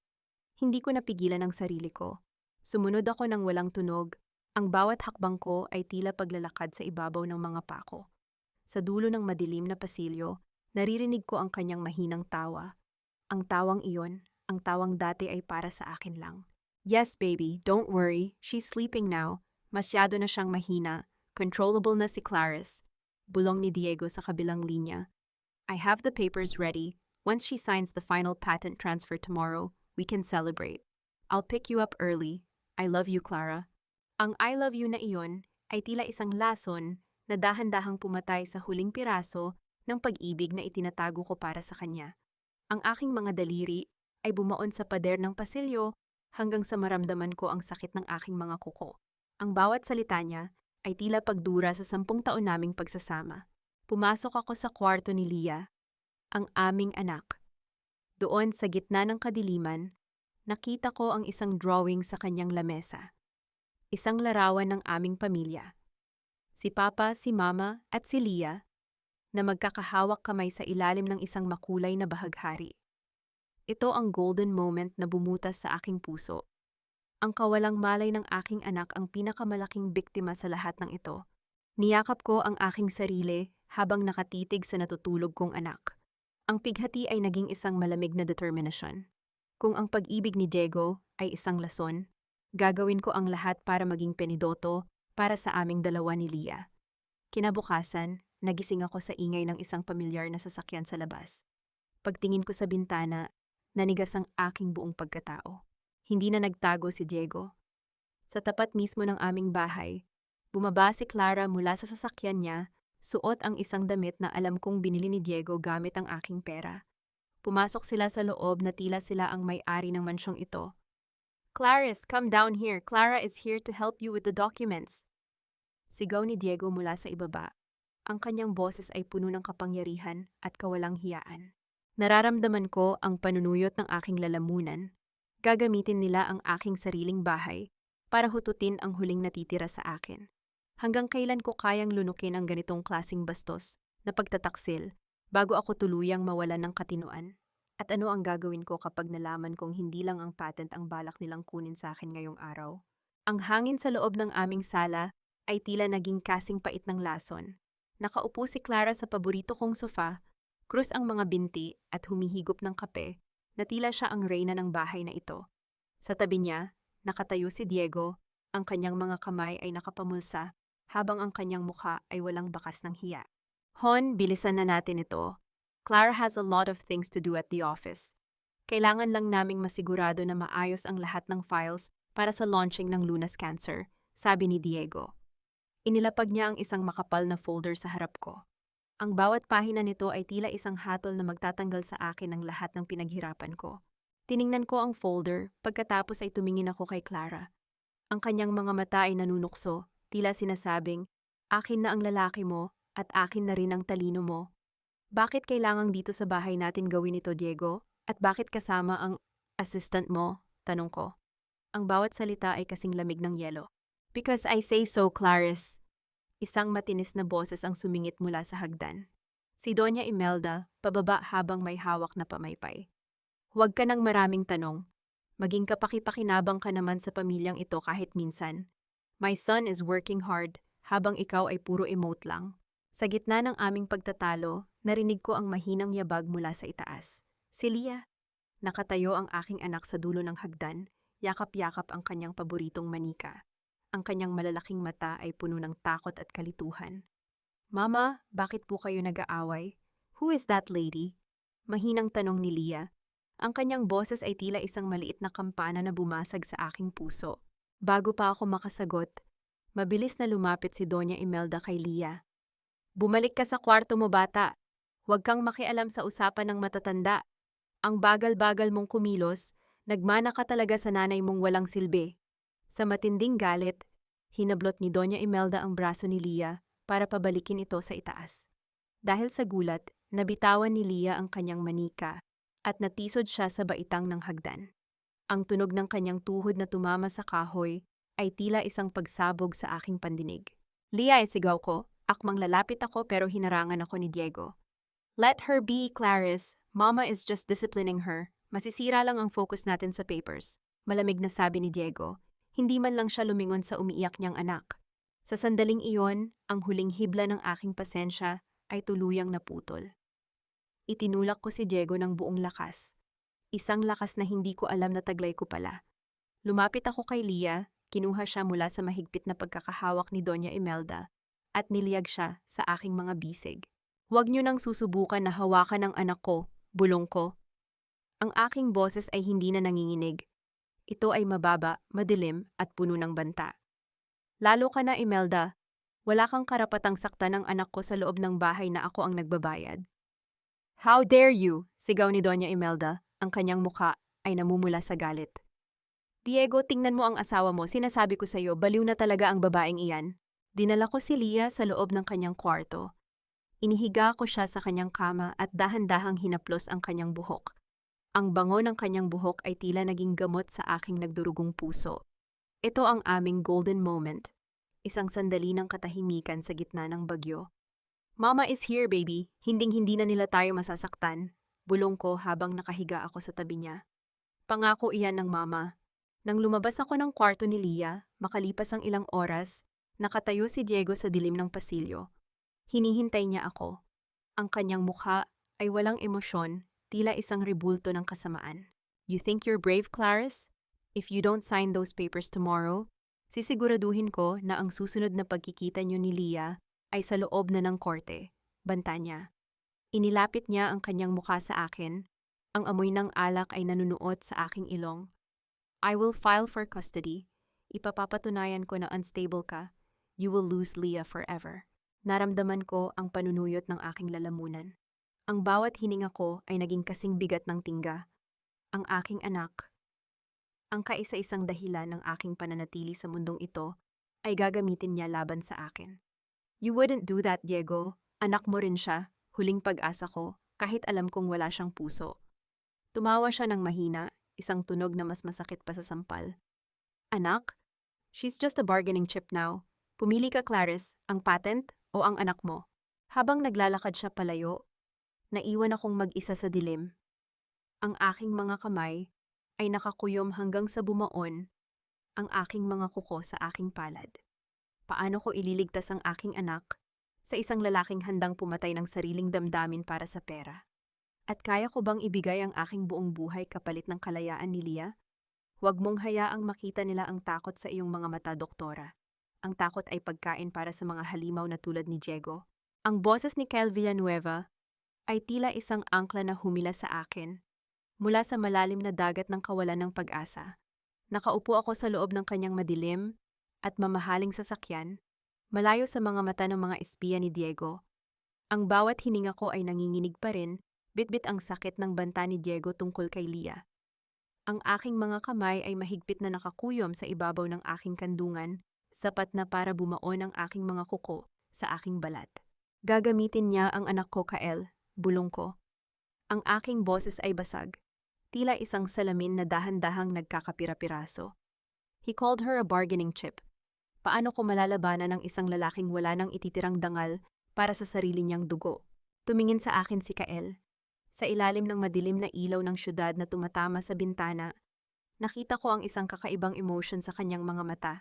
Hindi ko napigilan ang sarili ko. Sumunod ako ng walang tunog. Ang bawat hakbang ko ay tila paglalakad sa ibabaw ng mga pako. Sa dulo ng madilim na pasilyo, naririnig ko ang kanyang mahinang tawa. Ang tawang iyon, ang tawang dati ay para sa akin lang. Yes, baby, don't worry. She's sleeping now. Masyado na siyang mahina. Controllable na si Clarice. Bulong ni Diego sa kabilang linya. I have the papers ready. Once she signs the final patent transfer tomorrow, we can celebrate. I'll pick you up early. I love you, Clara. Ang I love you na iyon ay tila isang lason na dahan-dahang pumatay sa huling piraso ng pag-ibig na itinatago ko para sa kanya. Ang aking mga daliri ay bumaon sa pader ng pasilyo hanggang sa maramdaman ko ang sakit ng aking mga kuko. Ang bawat salita niya ay tila pagdura sa 10 taon naming pagsasama. Pumasok ako sa kwarto ni Leah, ang aming anak. Doon sa gitna ng kadiliman, nakita ko ang isang drawing sa kanyang lamesa. Isang larawan ng aming pamilya. Si Papa, si Mama at si Leah na magkakahawak kamay sa ilalim ng isang makulay na bahaghari. Ito ang golden moment na bumutas sa aking puso. Ang kawalang malay ng aking anak ang pinakamalaking biktima sa lahat ng ito. Niyakap ko ang aking sarili habang nakatitig sa natutulog kong anak. Ang pighati ay naging isang malamig na determinasyon. Kung ang pag-ibig ni Diego ay isang lason, gagawin ko ang lahat para maging penidoto para sa aming dalawa ni Leah. Kinabukasan, nagising ako sa ingay ng isang pamilyar na sasakyan sa labas. Pagtingin ko sa bintana, nanigas ang aking buong pagkatao. Hindi na nagtago si Diego. Sa tapat mismo ng aming bahay, bumaba si Clara mula sa sasakyan niya, suot ang isang damit na alam kong binili ni Diego gamit ang aking pera. Pumasok sila sa loob na tila sila ang may-ari ng mansyong ito. Clarice, come down here. Clara is here to help you with the documents. Sigaw ni Diego mula sa ibaba. Ang kanyang boses ay puno ng kapangyarihan at kawalang hiyaan. Nararamdaman ko ang panunuyot ng aking lalamunan. Gagamitin nila ang aking sariling bahay para hututin ang huling natitira sa akin. Hanggang kailan ko kayang lunukin ang ganitong klasing bastos na pagtataksil bago ako tuluyang mawalan ng katinuan? At ano ang gagawin ko kapag nalaman kong hindi lang ang patent ang balak nilang kunin sa akin ngayong araw? Ang hangin sa loob ng aming sala ay tila naging kasing pait ng lason. Nakaupo si Clara sa paborito kong sofa, krus ang mga binti at humihigop ng kape na tila siya ang reyna ng bahay na ito. Sa tabi niya, nakatayo si Diego, ang kanyang mga kamay ay nakapamulsa habang ang kanyang mukha ay walang bakas ng hiya. Hon, bilisan na natin ito. Clara has a lot of things to do at the office. Kailangan lang naming masigurado na maayos ang lahat ng files para sa launching ng Luna's Cancer, sabi ni Diego. Inilapag niya ang isang makapal na folder sa harap ko. Ang bawat pahina nito ay tila isang hatol na magtatanggal sa akin ng lahat ng pinaghirapan ko. Tiningnan ko ang folder, pagkatapos ay tumingin ako kay Clara. Ang kanyang mga mata ay nanunukso, tila sinasabing, akin na ang lalaki mo at akin na rin ang talino mo. Bakit kailangang dito sa bahay natin gawin ito, Diego? At bakit kasama ang assistant mo? Tanong ko. Ang bawat salita ay kasing lamig ng yelo. Because I say so, Clarice. Isang matinis na boses ang sumingit mula sa hagdan. Si Doña Imelda, pababa habang may hawak na pamaypay. Huwag ka ng maraming tanong. Maging kapaki-pakinabang ka naman sa pamilyang ito kahit minsan. My son is working hard, habang ikaw ay puro emote lang. Sa gitna ng aming pagtatalo, narinig ko ang mahinang yabag mula sa itaas. Si Leah. Nakatayo ang aking anak sa dulo ng hagdan, yakap-yakap ang kanyang paboritong manika. Ang kanyang malalaking mata ay puno ng takot at kalituhan. Mama, bakit po kayo nag-aaway? Who is that lady? Mahinang tanong ni Leah. Ang kanyang boses ay tila isang maliit na kampana na bumasag sa aking puso. Bago pa ako makasagot, mabilis na lumapit si Doña Imelda kay Lia. Bumalik ka sa kwarto mo, bata. Huwag kang makialam sa usapan ng matatanda. Ang bagal-bagal mong kumilos, nagmana ka talaga sa nanay mong walang silbi. Sa matinding galit, hinablot ni Doña Imelda ang braso ni Lia para pabalikin ito sa itaas. Dahil sa gulat, nabitawan ni Lia ang kanyang manika at natisod siya sa baitang ng hagdan. Ang tunog ng kanyang tuhod na tumama sa kahoy ay tila isang pagsabog sa aking pandinig. Lia, sigaw ko, akmang lalapit ako pero hinarangan ako ni Diego. Let her be, Clarice. Mama is just disciplining her. Masisira lang ang focus natin sa papers. Malamig na sabi ni Diego. Hindi man lang siya lumingon sa umiiyak niyang anak. Sa sandaling iyon, ang huling hibla ng aking pasensya ay tuluyang naputol. Itinulak ko si Diego ng buong lakas. Isang lakas na hindi ko alam na taglay ko pala. Lumapit ako kay Lia, kinuha siya mula sa mahigpit na pagkakahawak ni Doña Imelda at niliyag siya sa aking mga bisig. Huwag niyo nang susubukan na hawakan ang anak ko, bulong ko. Ang aking boses ay hindi na nanginginig. Ito ay mababa, madilim at puno ng banta. Lalo ka na, Imelda. Wala kang karapatang saktan ang anak ko sa loob ng bahay na ako ang nagbabayad. How dare you? Sigaw ni Doña Imelda. Ang kanyang mukha ay namumula sa galit. Diego, tingnan mo ang asawa mo. Sinasabi ko sa iyo, baliw na talaga ang babaeng iyan. Dinala ko si Lia sa loob ng kanyang kwarto. Inihiga ko siya sa kanyang kama at dahan-dahang hinaplos ang kanyang buhok. Ang bango ng kanyang buhok ay tila naging gamot sa aking nagdurugong puso. Ito ang aming golden moment. Isang sandali ng katahimikan sa gitna ng bagyo. Mama is here, baby. Hinding-hindi na nila tayo masasaktan. Bulong ko habang nakahiga ako sa tabi niya. Pangako iyan ng mama. Nang lumabas ako ng kwarto ni Lia, makalipas ang ilang oras, nakatayo si Diego sa dilim ng pasilyo. Hinihintay niya ako. Ang kanyang mukha ay walang emosyon, tila isang rebulto ng kasamaan. You think you're brave, Clarice? If you don't sign those papers tomorrow, sisiguraduhin ko na ang susunod na pagkikita niyo ni Lia ay sa loob na ng korte, banta niya. Inilapit niya ang kanyang mukha sa akin. Ang amoy ng alak ay nanunuot sa aking ilong. I will file for custody. Ipapapatunayan ko na unstable ka. You will lose Lia forever. Naramdaman ko ang panunuyot ng aking lalamunan. Ang bawat hininga ko ay naging kasing bigat ng tingga. Ang aking anak. Ang kaisa-isang dahilan ng aking pananatili sa mundong ito ay gagamitin niya laban sa akin. You wouldn't do that, Diego. Anak mo rin siya. Huling pag-asa ko, kahit alam kong wala siyang puso. Tumawa siya ng mahina, isang tunog na mas masakit pa sa sampal. Anak? She's just a bargaining chip now. Pumili ka, Clarice, ang patent o ang anak mo. Habang naglalakad siya palayo, naiwan akong mag-isa sa dilim. Ang aking mga kamay ay nakakuyom hanggang sa bumaon ang aking mga kuko sa aking palad. Paano ko ililigtas ang aking anak sa isang lalaking handang pumatay ng sariling damdamin para sa pera? At kaya ko bang ibigay ang aking buong buhay kapalit ng kalayaan ni Lia? Huwag mong hayaang makita nila ang takot sa iyong mga mata, doktora. Ang takot ay pagkain para sa mga halimaw na tulad ni Diego. Ang boses ni Kyle Villanueva ay tila isang angkla na humila sa akin. Mula sa malalim na dagat ng kawalan ng pag-asa. Nakaupo ako sa loob ng kanyang madilim at mamahaling sasakyan, malayo sa mga mata ng mga espiya ni Diego. Ang bawat hininga ko ay nanginginig pa rin, bitbit ang sakit ng banta ni Diego tungkol kay Lia. Ang aking mga kamay ay mahigpit na nakakuyom sa ibabaw ng aking kandungan, sapat na para bumaon ang aking mga kuko sa aking balat. Gagamitin niya ang anak ko, Kael, bulong ko. Ang aking boses ay basag, tila isang salamin na dahan-dahang nagkakapira-piraso. He called her a bargaining chip. Paano ko malalabanan ng isang lalaking wala nang ititirang dangal para sa sarili niyang dugo? Tumingin sa akin si Kael. Sa ilalim ng madilim na ilaw ng syudad na tumatama sa bintana, nakita ko ang isang kakaibang emotion sa kanyang mga mata.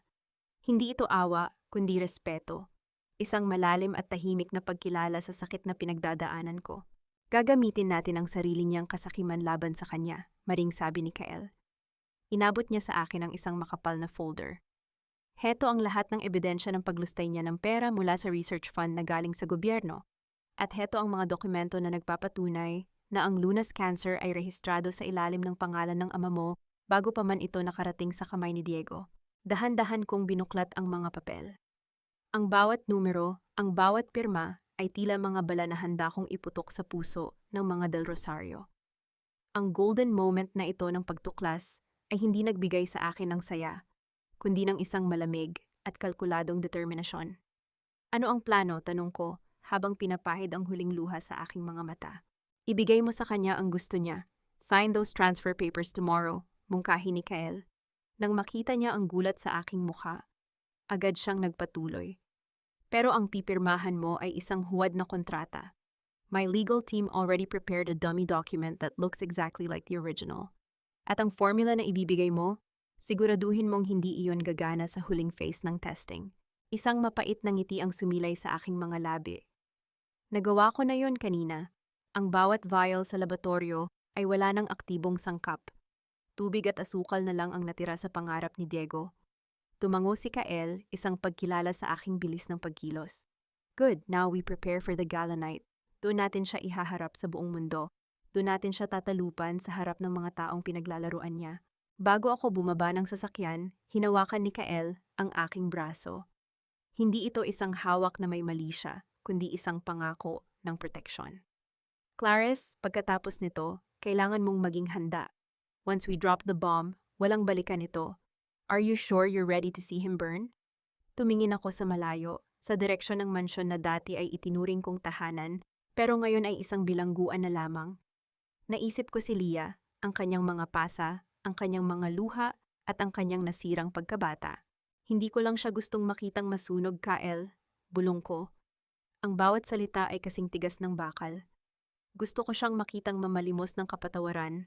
Hindi ito awa, kundi respeto. Isang malalim at tahimik na pagkilala sa sakit na pinagdadaanan ko. Gagamitin natin ang sarili niyang kasakiman laban sa kanya, maring sabi ni Kael. Inabot niya sa akin ang isang makapal na folder. Heto ang lahat ng ebidensya ng paglustay niya ng pera mula sa research fund na galing sa gobyerno. At heto ang mga dokumento na nagpapatunay na ang Lunas Cancer ay rehistrado sa ilalim ng pangalan ng ama mo bago pa man ito nakarating sa kamay ni Diego. Dahan-dahan kong binuklat ang mga papel. Ang bawat numero, ang bawat pirma ay tila mga bala na handa kong iputok sa puso ng mga Del Rosario. Ang golden moment na ito ng pagtuklas ay hindi nagbigay sa akin ng saya, kundi ng isang malamig at kalkuladong determinasyon. Ano ang plano, tanong ko, habang pinapahid ang huling luha sa aking mga mata. Ibigay mo sa kanya ang gusto niya. Sign those transfer papers tomorrow, mungkahi ni Kael. Nang makita niya ang gulat sa aking mukha, agad siyang nagpatuloy. Pero ang pipirmahan mo ay isang huwad na kontrata. My legal team already prepared a dummy document that looks exactly like the original. At ang formula na ibibigay mo, siguraduhin mong hindi iyon gagana sa huling phase ng testing. Isang mapait na ngiti ang sumilay sa aking mga labi. Nagawa ko na yon kanina. Ang bawat vial sa laboratorio ay wala ng aktibong sangkap. Tubig at asukal na lang ang natira sa pangarap ni Diego. Tumango si Kael, isang pagkilala sa aking bilis ng pagkilos. Good, now we prepare for the gala night. Doon natin siya ihaharap sa buong mundo. Doon natin siya tatalupan sa harap ng mga taong pinaglalaruan niya. Bago ako bumaba ng sasakyan, hinawakan ni Kael ang aking braso. Hindi ito isang hawak na may mali siya, kundi isang pangako ng proteksyon. Clarice, pagkatapos nito, kailangan mong maging handa. Once we drop the bomb, walang balikan ito. Are you sure you're ready to see him burn? Tumingin ako sa malayo, sa direksyon ng mansyon na dati ay itinuring kong tahanan, pero ngayon ay isang bilangguan na lamang. Naisip ko si Leah, ang kanyang mga pasa, ang kanyang mga luha, at ang kanyang nasirang pagkabata. Hindi ko lang siya gustong makitang masunog, Kael, bulong ko. Ang bawat salita ay kasing tigas ng bakal. Gusto ko siyang makitang mamalimos ng kapatawaran,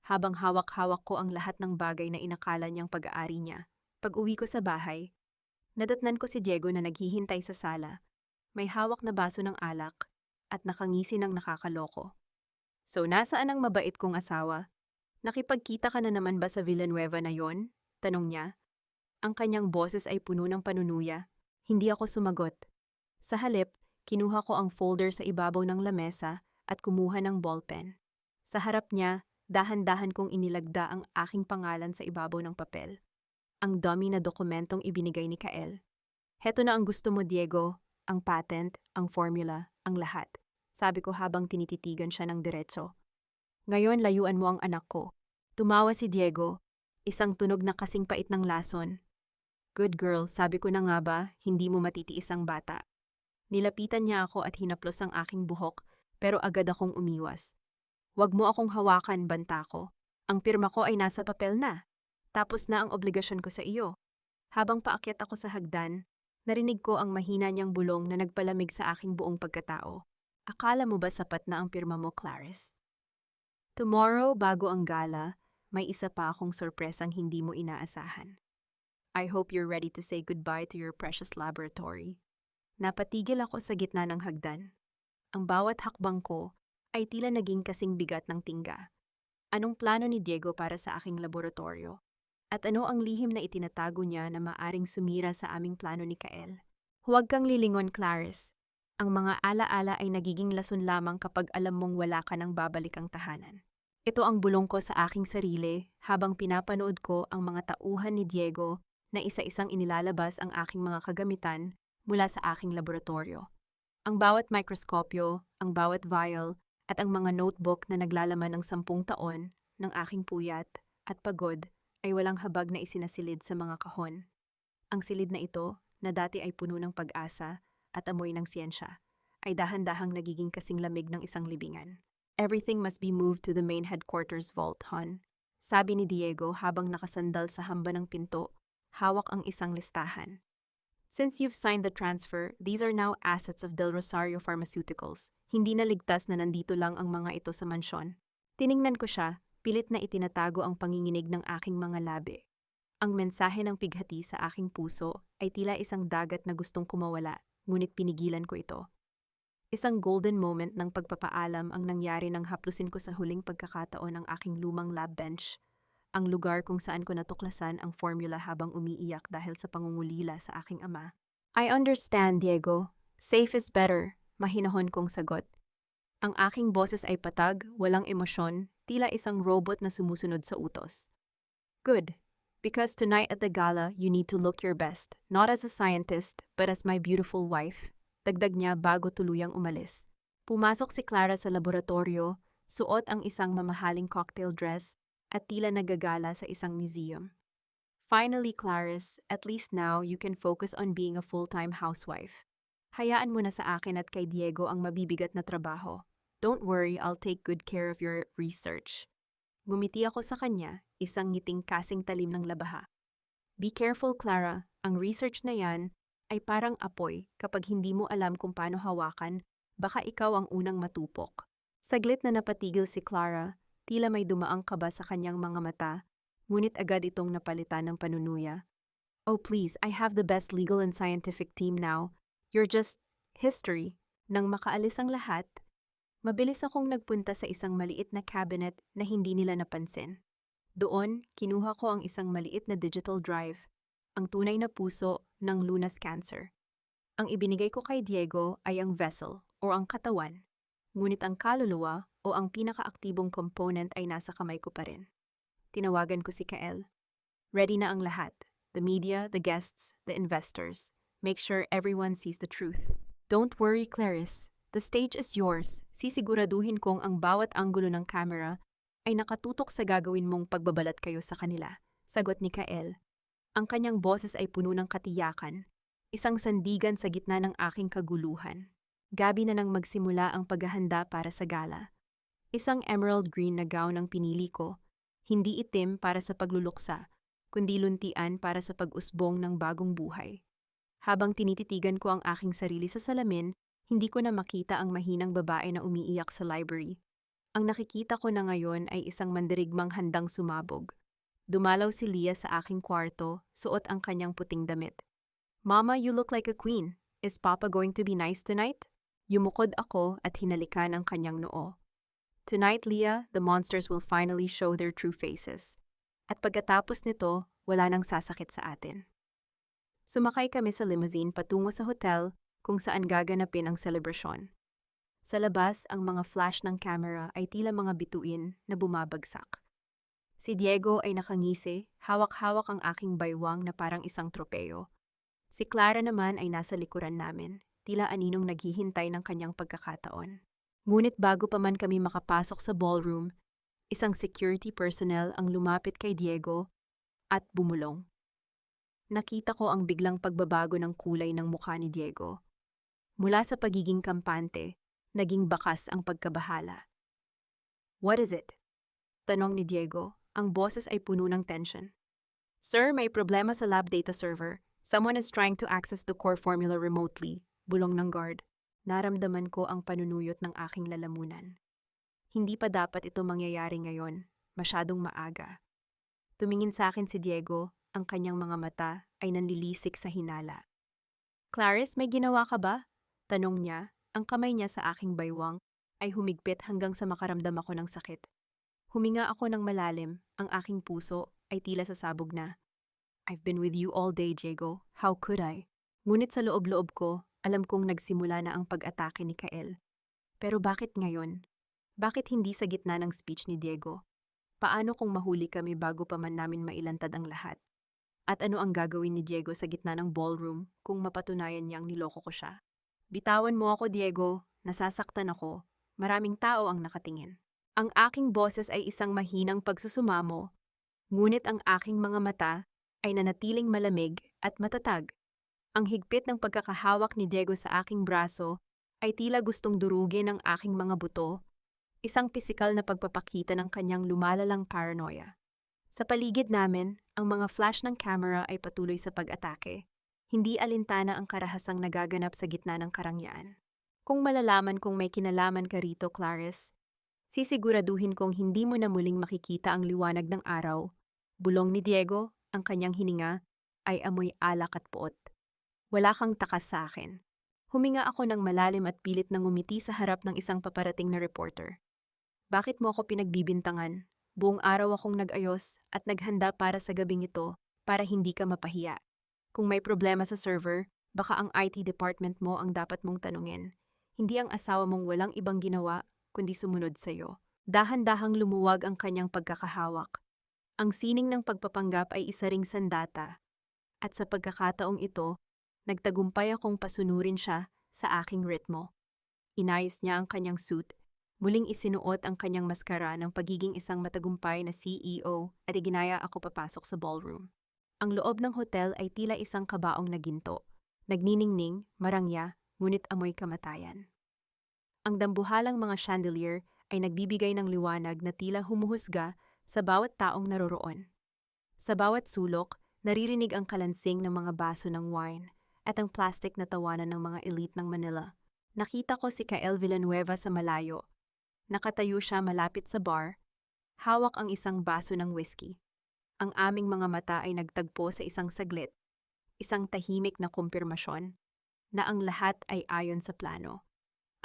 habang hawak-hawak ko ang lahat ng bagay na inakala niyang pag-aari niya. Pag-uwi ko sa bahay, nadatnan ko si Diego na naghihintay sa sala. May hawak na baso ng alak at nakangisi ng nakakaloko. So, nasaan ang mabait kong asawa? Nakipagkita ka na naman ba sa Villanueva na yon? Tanong niya. Ang kanyang boses ay puno ng panunuya. Hindi ako sumagot. Sa halip, kinuha ko ang folder sa ibabaw ng lamesa at kumuha ng ballpen. Sa harap niya, dahan-dahan kong inilagda ang aking pangalan sa ibabaw ng papel. Ang dummy na dokumentong ibinigay ni Kael. Heto na ang gusto mo, Diego, ang patent, ang formula, ang lahat. Sabi ko habang tinititigan siya ng diretso. Ngayon layuan mo ang anak ko. Tumawa si Diego, isang tunog na kasing pait ng lason. Good girl, sabi ko na nga ba, hindi mo matitiis ang bata. Nilapitan niya ako at hinaplos ang aking buhok, pero agad akong umiwas. Huwag mo akong hawakan, banta ko. Ang pirma ko ay nasa papel na. Tapos na ang obligasyon ko sa iyo. Habang paakyat ako sa hagdan, narinig ko ang mahina niyang bulong na nagpalamig sa aking buong pagkatao. Akala mo ba sapat na ang pirma mo, Clarice? Tomorrow, bago ang gala, may isa pa akong sorpresang hindi mo inaasahan. I hope you're ready to say goodbye to your precious laboratory. Napatigil ako sa gitna ng hagdan. Ang bawat hakbang ko ay tila naging kasing bigat ng tingga. Anong plano ni Diego para sa aking laboratorio? At ano ang lihim na itinatago niya na maaring sumira sa aming plano ni Kael? Huwag kang lilingon, Clarice. Ang mga alaala ay nagiging lason lamang kapag alam mong wala ka nang babalikang tahanan. Ito ang bulong ko sa aking sarili habang pinapanood ko ang mga tauhan ni Diego na isa-isang inilalabas ang aking mga kagamitan mula sa aking laboratorio. Ang bawat mikroskopyo, ang bawat vial, at ang mga notebook na naglalaman ng 10 taon ng aking puyat at pagod ay walang habag na isinasilid sa mga kahon. Ang silid na ito, na dati ay puno ng pag-asa at amoy ng siyensya, ay dahan-dahang nagiging kasing lamig ng isang libingan. Everything must be moved to the main headquarters vault, hon. Sabi ni Diego habang nakasandal sa hamba ng pinto, hawak ang isang listahan. Since you've signed the transfer, these are now assets of Del Rosario Pharmaceuticals. Hindi na ligtas na nandito lang ang mga ito sa mansyon. Tiningnan ko siya, pilit na itinatago ang panginginig ng aking mga labi. Ang mensahe ng pighati sa aking puso ay tila isang dagat na gustong kumawala, ngunit pinigilan ko ito. Isang golden moment ng pagpapaalam ang nangyari nang haplusin ko sa huling pagkakataon ng aking lumang lab bench, ang lugar kung saan ko natuklasan ang formula habang umiiyak dahil sa pangungulila sa aking ama. I understand, Diego. Safe is better, mahinahon kong sagot. Ang aking boses ay patag, walang emosyon, tila isang robot na sumusunod sa utos. Good. Because tonight at the gala, you need to look your best, not as a scientist, but as my beautiful wife. Dagdag niya bago tuluyang umalis. Pumasok si Clara sa laboratorio, suot ang isang mamahaling cocktail dress at tila nagagala sa isang museum. Finally, Clarice, at least now you can focus on being a full-time housewife. Hayaan mo na sa akin at kay Diego ang mabibigat na trabaho. Don't worry, I'll take good care of your research. Ngumiti ako sa kanya, isang ngiting kasing talim ng labaha. Be careful, Clara. Ang research na yan ay parang apoy. Kapag hindi mo alam kung paano hawakan, baka ikaw ang unang matupok. Saglit na napatigil si Clara, tila may dumaang kaba sa kanyang mga mata, ngunit agad itong napalitan ng panunuya. Oh please, I have the best legal and scientific team now. You're just history. Nang makaalis ang lahat, mabilis akong nagpunta sa isang maliit na cabinet na hindi nila napansin. Doon, kinuha ko ang isang maliit na digital drive, ang tunay na puso ng Luna's cancer. Ang ibinigay ko kay Diego ay ang vessel o ang katawan, ngunit ang kaluluwa o ang pinakaaktibong component ay nasa kamay ko pa rin. Tinawagan ko si Kael. Ready na ang lahat. The media, the guests, the investors. Make sure everyone sees the truth. Don't worry, Clarice. The stage is yours. Sisiguraduhin kong ang bawat anggulo ng camera ay nakatutok sa gagawin mong pagbabalat kayo sa kanila. Sagot ni Kael. Ang kanyang boses ay puno ng katiyakan. Isang sandigan sa gitna ng aking kaguluhan. Gabi na nang magsimula ang paghahanda para sa gala. Isang emerald green na gown ang pinili ko. Hindi itim para sa pagluluksa, kundi luntian para sa pag-usbong ng bagong buhay. Habang tinititigan ko ang aking sarili sa salamin, hindi ko na makita ang mahinang babae na umiiyak sa library. Ang nakikita ko na ngayon ay isang mandirigmang handang sumabog. Dumalaw si Leah sa aking kwarto, suot ang kanyang puting damit. Mama, you look like a queen. Is Papa going to be nice tonight? Yumukod ako at hinalikan ang kanyang noo. Tonight, Leah, the monsters will finally show their true faces. At pagkatapos nito, wala nang sasakit sa atin. Sumakay kami sa limousine patungo sa hotel kung saan gaganapin ang selebrasyon. Sa labas, ang mga flash ng camera ay tila mga bituin na bumabagsak. Si Diego ay nakangisi, hawak-hawak ang aking baywang na parang isang tropeyo. Si Clara naman ay nasa likuran namin, tila aninong naghihintay ng kanyang pagkakataon. Ngunit bago pa man kami makapasok sa ballroom, isang security personnel ang lumapit kay Diego at bumulong. Nakita ko ang biglang pagbabago ng kulay ng mukha ni Diego. Mula sa pagiging kampante, naging bakas ang pagkabahala. What is it? Tanong ni Diego, ang boses ay puno ng tension. Sir, may problema sa lab data server. Someone is trying to access the core formula remotely, bulong ng guard. Naramdaman ko ang panunuyot ng aking lalamunan. Hindi pa dapat ito mangyayari ngayon, masyadong maaga. Tumingin sa akin si Diego, ang kanyang mga mata ay nanlilisik sa hinala. Clarice, may ginawa ka ba? Tanong niya, ang kamay niya sa aking baywang ay humigpit hanggang sa makaramdam ako ng sakit. Huminga ako ng malalim, ang aking puso ay tila sasabog na. I've been with you all day, Diego. How could I? Ngunit sa loob-loob ko, alam kong nagsimula na ang pag-atake ni Kael. Pero bakit ngayon? Bakit hindi sa gitna ng speech ni Diego? Paano kung mahuli kami bago pa man namin mailantad ang lahat? At ano ang gagawin ni Diego sa gitna ng ballroom kung mapatunayan niyang niloko ko siya? Bitawan mo ako, Diego. Nasasaktan ako. Maraming tao ang nakatingin. Ang aking boses ay isang mahinang pagsusumamo, ngunit ang aking mga mata ay nanatiling malamig at matatag. Ang higpit ng pagkakahawak ni Diego sa aking braso ay tila gustong durugin ang aking mga buto, isang pisikal na pagpapakita ng kanyang lumalalang paranoia. Sa paligid namin, ang mga flash ng camera ay patuloy sa pag-atake. Hindi alintana ang karahasang nagaganap sa gitna ng karangyaan. Kung malalaman kong may kinalaman ka rito, Clarice, sisiguraduhin kong hindi mo na muling makikita ang liwanag ng araw. Bulong ni Diego, ang kanyang hininga ay amoy alak at puot. Wala kang takas sa akin. Huminga ako ng malalim at pilit na ngumiti sa harap ng isang paparating na reporter. Bakit mo ako pinagbibintangan? Buong araw akong nag-ayos at naghanda para sa gabing ito para hindi ka mapahiya. Kung may problema sa server, baka ang IT department mo ang dapat mong tanungin. Hindi ang asawa mong walang ibang ginawa kundi sumunod sa'yo. Dahan-dahang lumuwag ang kanyang pagkakahawak. Ang sining ng pagpapanggap ay isa ring sandata, at sa pagkakataong ito, nagtagumpay akong pasunurin siya sa aking ritmo. Inayos niya ang kanyang suit, muling isinuot ang kanyang maskara ng pagiging isang matagumpay na CEO at iginaya ako papasok sa ballroom. Ang loob ng hotel ay tila isang kabaong na ginto, nagniningning, marangya, ngunit amoy kamatayan. Ang dambuhalang mga chandelier ay nagbibigay ng liwanag na tila humuhusga sa bawat taong naroroon. Sa bawat sulok, naririnig ang kalansing ng mga baso ng wine at ang plastic na tawanan ng mga elite ng Manila. Nakita ko si Kael Villanueva sa malayo. Nakatayo siya malapit sa bar, hawak ang isang baso ng whiskey. Ang aming mga mata ay nagtagpo sa isang saglit, isang tahimik na kumpirmasyon na ang lahat ay ayon sa plano.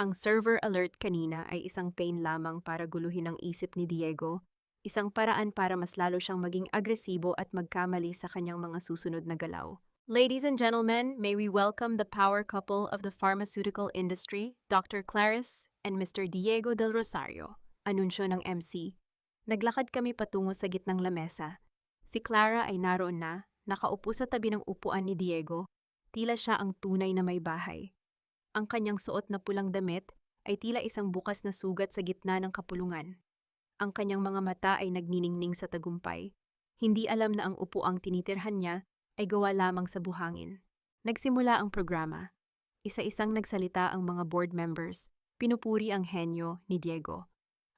Ang server alert kanina ay isang pain lamang para guluhin ang isip ni Diego, isang paraan para mas lalo siyang maging agresibo at magkamali sa kanyang mga susunod na galaw. Ladies and gentlemen, may we welcome the power couple of the pharmaceutical industry, Dr. Clarice and Mr. Diego Del Rosario. Anunsyo ng MC. Naglakad kami patungo sa gitnang lamesa. Si Clara ay naroon na, nakaupo sa tabi ng upuan ni Diego, tila siya ang tunay na may bahay. Ang kanyang suot na pulang damit ay tila isang bukas na sugat sa gitna ng kapulungan. Ang kanyang mga mata ay nagniningning sa tagumpay. Hindi alam na ang upuang tinitirhan niya ay gawa lamang sa buhangin. Nagsimula ang programa. Isa-isang nagsalita ang mga board members, pinupuri ang henyo ni Diego.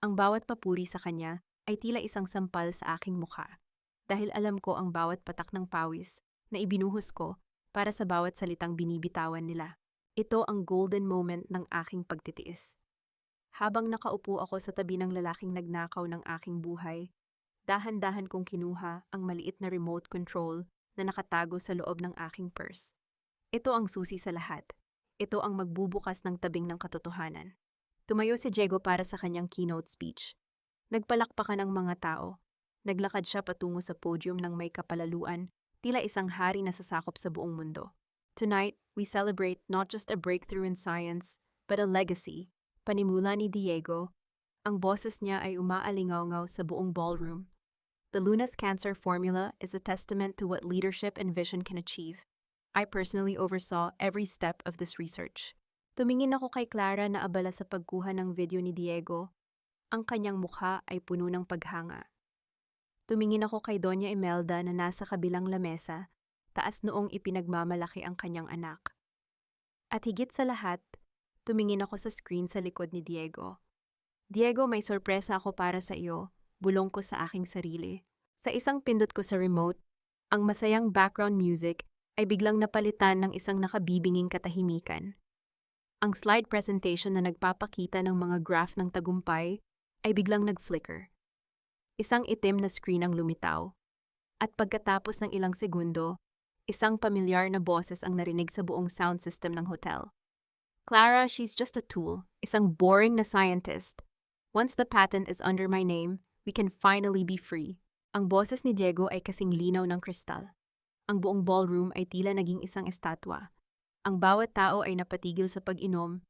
Ang bawat papuri sa kanya ay tila isang sampal sa aking mukha. Dahil alam ko ang bawat patak ng pawis na ibinuhos ko para sa bawat salitang binibitawan nila. Ito ang golden moment ng aking pagtitiis. Habang nakaupo ako sa tabi ng lalaking nagnakaw ng aking buhay, dahan-dahan kong kinuha ang maliit na remote control na nakatago sa loob ng aking purse. Ito ang susi sa lahat. Ito ang magbubukas ng tabing ng katotohanan. Tumayo si Diego para sa kanyang keynote speech. Nagpalakpakan ang mga tao. Naglakad siya patungo sa podium ng may kapalaluan, tila isang hari na sasakop sa buong mundo. Tonight, we celebrate not just a breakthrough in science, but a legacy. Panimula ni Diego. Ang boses niya ay umaalingaw-ngaw sa buong ballroom. The Lunas Cancer Formula is a testament to what leadership and vision can achieve. I personally oversaw every step of this research. Tumingin ako kay Clara na abala sa pagkuha ng video ni Diego. Ang kanyang mukha ay puno ng paghanga. Tumingin ako kay Doña Imelda na nasa kabilang lamesa, taas noong ipinagmamalaki ang kanyang anak. At higit sa lahat, tumingin ako sa screen sa likod ni Diego. Diego, may sorpresa ako para sa iyo, bulong ko sa aking sarili. Sa isang pindot ko sa remote, ang masayang background music ay biglang napalitan ng isang nakabibinging katahimikan. Ang slide presentation na nagpapakita ng mga graph ng tagumpay ay biglang nag-flicker. Isang itim na screen ang lumitaw. At pagkatapos ng ilang segundo, isang pamilyar na boses ang narinig sa buong sound system ng hotel. Clara, she's just a tool, isang boring na scientist. Once the patent is under my name, we can finally be free. Ang boses ni Diego ay kasing linaw ng kristal. Ang buong ballroom ay tila naging isang estatwa. Ang bawat tao ay napatigil sa pag-inom.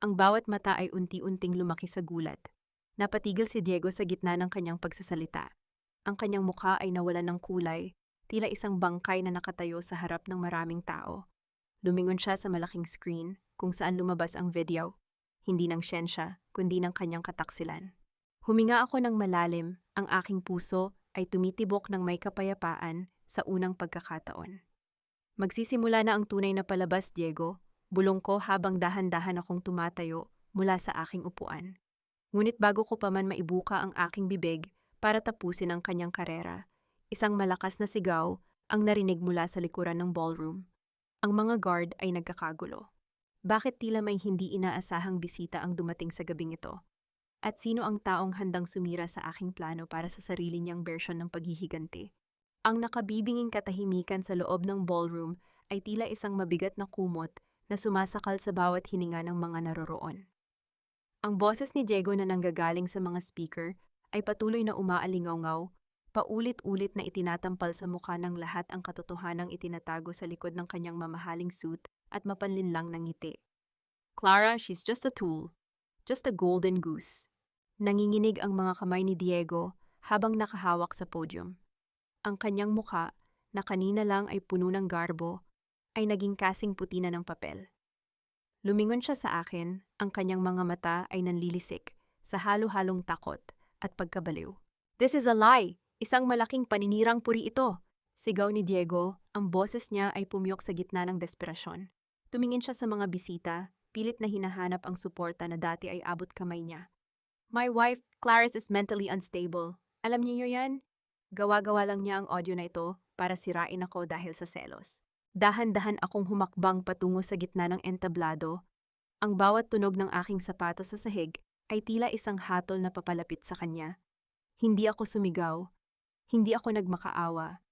Ang bawat mata ay unti-unting lumaki sa gulat. Napatigil si Diego sa gitna ng kanyang pagsasalita. Ang kanyang mukha ay nawalan ng kulay, tila isang bangkay na nakatayo sa harap ng maraming tao. Lumingon siya sa malaking screen kung saan lumabas ang video, hindi ng siyensya, kundi ng kanyang kataksilan. Huminga ako ng malalim, ang aking puso ay tumitibok ng may kapayapaan sa unang pagkakataon. Magsisimula na ang tunay na palabas, Diego, bulong ko habang dahan-dahan akong tumatayo mula sa aking upuan. Ngunit bago ko pa man maibuka ang aking bibig para tapusin ang kanyang karera, isang malakas na sigaw ang narinig mula sa likuran ng ballroom. Ang mga guard ay nagkakagulo. Bakit tila may hindi inaasahang bisita ang dumating sa gabing ito? At sino ang taong handang sumira sa aking plano para sa sarili niyang bersyon ng paghihiganti? Ang nakabibinging katahimikan sa loob ng ballroom ay tila isang mabigat na kumot na sumasakal sa bawat hininga ng mga naroroon. Ang boses ni Diego na nanggagaling sa mga speaker ay patuloy na umaalingaw-ngaw, paulit-ulit na itinatampal sa mukha ng lahat ang katotohanang itinatago sa likod ng kanyang mamahaling suit at mapanlinlang ng ngiti. Clara, she's just a tool. Just a golden goose. Nanginginig ang mga kamay ni Diego habang nakahawak sa podium. Ang kanyang mukha, na kanina lang ay puno ng garbo, ay naging kasing puti na ng papel. Lumingon siya sa akin, ang kanyang mga mata ay nanlilisik sa halo-halong takot at pagkabaliw. "This is a lie! Isang malaking paninirang puri ito!" Sigaw ni Diego, ang boses niya ay pumiyok sa gitna ng desperasyon. Tumingin siya sa mga bisita, pilit na hinahanap ang suporta na dati ay abot kamay niya. "My wife, Clarice, is mentally unstable. Alam niyo yan? Gawa-gawa lang niya ang audio na ito para sirain ako dahil sa selos." Dahan-dahan akong humakbang patungo sa gitna ng entablado. Ang bawat tunog ng aking sapatos sa sahig ay tila isang hatol na papalapit sa kanya. Hindi ako sumigaw. Hindi ako nagmakaawa.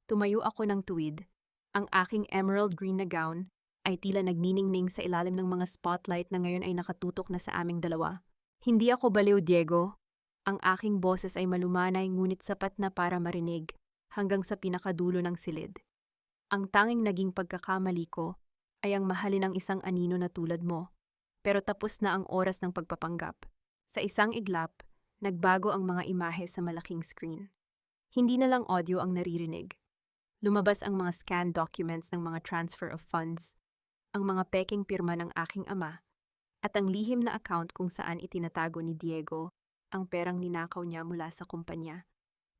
Tumayo ako ng tuwid. Ang aking emerald green na gown ay tila nagniningning sa ilalim ng mga spotlight na ngayon ay nakatutok na sa aming dalawa. "Hindi ako baliw, Diego." Ang aking boses ay malumanay ngunit sapat na para marinig hanggang sa pinakadulo ng silid. "Ang tanging naging pagkakamali ko ay ang mahalin ang isang anino na tulad mo. Pero tapos na ang oras ng pagpapanggap." Sa isang iglap, nagbago ang mga imahe sa malaking screen. Hindi na lang audio ang naririnig. Lumabas ang mga scanned documents ng mga transfer of funds, ang mga peking pirma ng aking ama, at ang lihim na account kung saan itinatago ni Diego ang perang ninakaw niya mula sa kumpanya.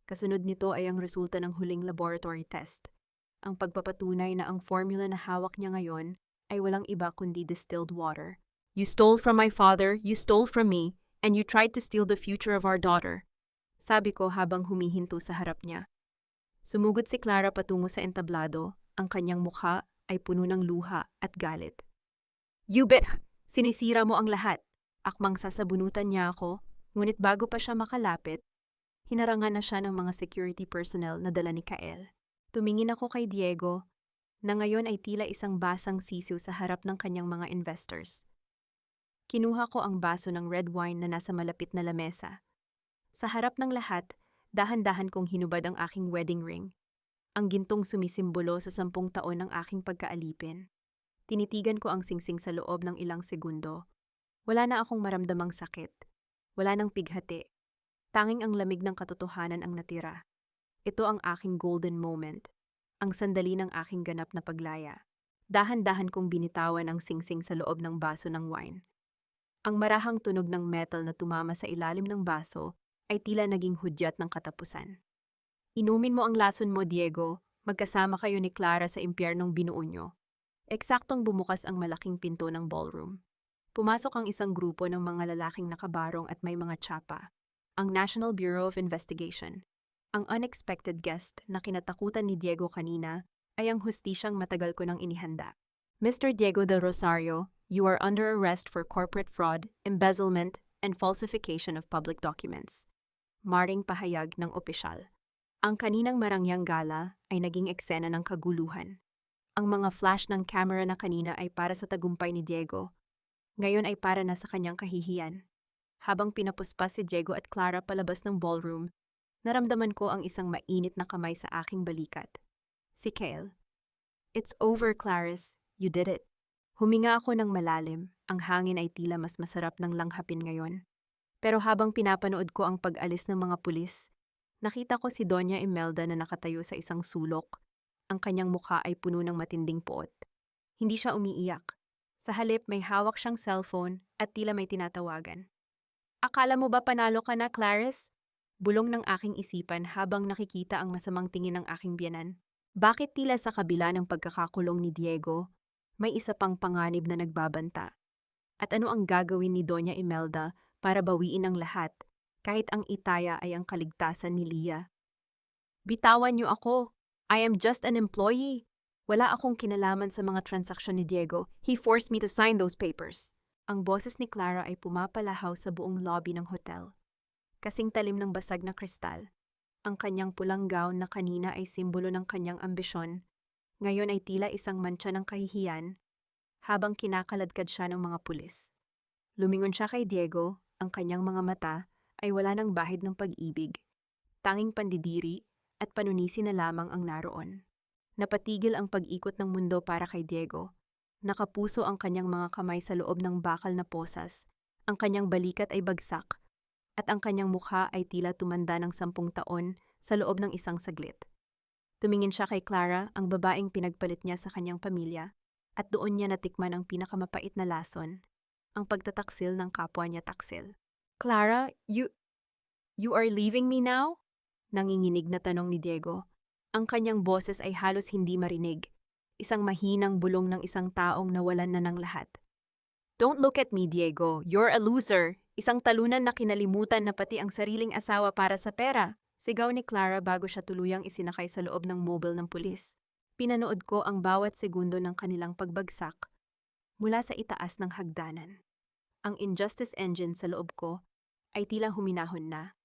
Kasunod nito ay ang resulta ng huling laboratory test, ang pagpapatunay na ang formula na hawak niya ngayon ay walang iba kundi distilled water. "You stole from my father, you stole from me, and you tried to steal the future of our daughter," sabi ko habang humihinto sa harap niya. Sumugod si Clara patungo sa entablado, ang kanyang mukha ay puno ng luha at galit. "You sinisira mo ang lahat." Akmang sasabunutan niya ako, ngunit bago pa siya makalapit, hinarangan na siya ng mga security personnel na dala ni Kael. Tumingin ako kay Diego, na ngayon ay tila isang basang sisiw sa harap ng kanyang mga investors. Kinuha ko ang baso ng red wine na nasa malapit na lamesa. Sa harap ng lahat, dahan-dahan kong hinubad ang aking wedding ring, ang gintong sumisimbolo sa 10 taon ng aking pagkaalipin. Tinitigan ko ang singsing sa loob ng ilang segundo. Wala na akong maramdamang sakit. Wala nang pighati. Tanging ang lamig ng katotohanan ang natira. Ito ang aking golden moment, ang sandali ng aking ganap na paglaya. Dahan-dahan kong binitawan ang singsing sa loob ng baso ng wine. Ang marahang tunog ng metal na tumama sa ilalim ng baso ay tila naging hudyat ng katapusan. "Inumin mo ang lason mo, Diego. Magkasama kayo ni Clara sa impyernong binuo nyo." Eksaktong bumukas ang malaking pinto ng ballroom. Pumasok ang isang grupo ng mga lalaking nakabarong at may mga tsapa. Ang National Bureau of Investigation. Ang unexpected guest na kinatakutan ni Diego kanina ay ang hustisyang matagal ko nang inihanda. "Mr. Diego del Rosario, you are under arrest for corporate fraud, embezzlement, and falsification of public documents." Maring pahayag ng opisyal. Ang kaninang marangyang gala ay naging eksena ng kaguluhan. Ang mga flash ng camera na kanina ay para sa tagumpay ni Diego. Ngayon ay para na sa kanyang kahihiyan. Habang pinapuspas si Diego at Clara palabas ng ballroom, naramdaman ko ang isang mainit na kamay sa aking balikat. Si Kael. "It's over, Clarice. You did it." Huminga ako ng malalim. Ang hangin ay tila mas masarap ng langhapin ngayon. Pero habang pinapanood ko ang pag-alis ng mga pulis, nakita ko si Doña Imelda na nakatayo sa isang sulok. Ang kanyang mukha ay puno ng matinding poot. Hindi siya umiiyak. Sa halip may hawak siyang cellphone at tila may tinatawagan. "Akala mo ba panalo ka na, Clarice?" Bulong ng aking isipan habang nakikita ang masamang tingin ng aking biyenan. Bakit tila sa kabila ng pagkakakulong ni Diego, may isa pang panganib na nagbabanta? At ano ang gagawin ni Doña Imelda para bawiin ang lahat, kahit ang itaya ay ang kaligtasan ni Leah? "Bitawan niyo ako. I am just an employee. Wala akong kinalaman sa mga transaksyon ni Diego. He forced me to sign those papers." Ang boses ni Clara ay pumapalahaw sa buong lobby ng hotel. Kasing talim ng basag na kristal, ang kanyang pulang gown na kanina ay simbolo ng kanyang ambisyon, ngayon ay tila isang mantsa ng kahihiyan, habang kinakaladkad siya ng mga pulis. Lumingon siya kay Diego, ang kanyang mga mata ay wala ng bahid ng pag-ibig. Tanging pandidiri at panunisi na lamang ang naroon. Napatigil ang pag-ikot ng mundo para kay Diego. Nakapuso ang kanyang mga kamay sa loob ng bakal na posas, ang kanyang balikat ay bagsak, at ang kanyang mukha ay tila tumanda ng 10 taon sa loob ng isang saglit. Tumingin siya kay Clara, ang babaeng pinagpalit niya sa kanyang pamilya, at doon niya natikman ang pinakamapait na lason, ang pagtataksil ng kapwa niya taksil. Clara, you are leaving me now? Nanginginig na tanong ni Diego. Ang kanyang boses ay halos hindi marinig, isang mahinang bulong ng isang taong nawalan na ng lahat. Don't look at me, Diego. You're a loser. Isang talunan na kinalimutan na pati ang sariling asawa para sa pera. Sigaw ni Clara bago siya tuluyang isinakay sa loob ng mobile ng pulis. Pinanood ko ang bawat segundo ng kanilang pagbagsak mula sa itaas ng hagdanan. Ang injustice engine sa loob ko ay tila huminahon na,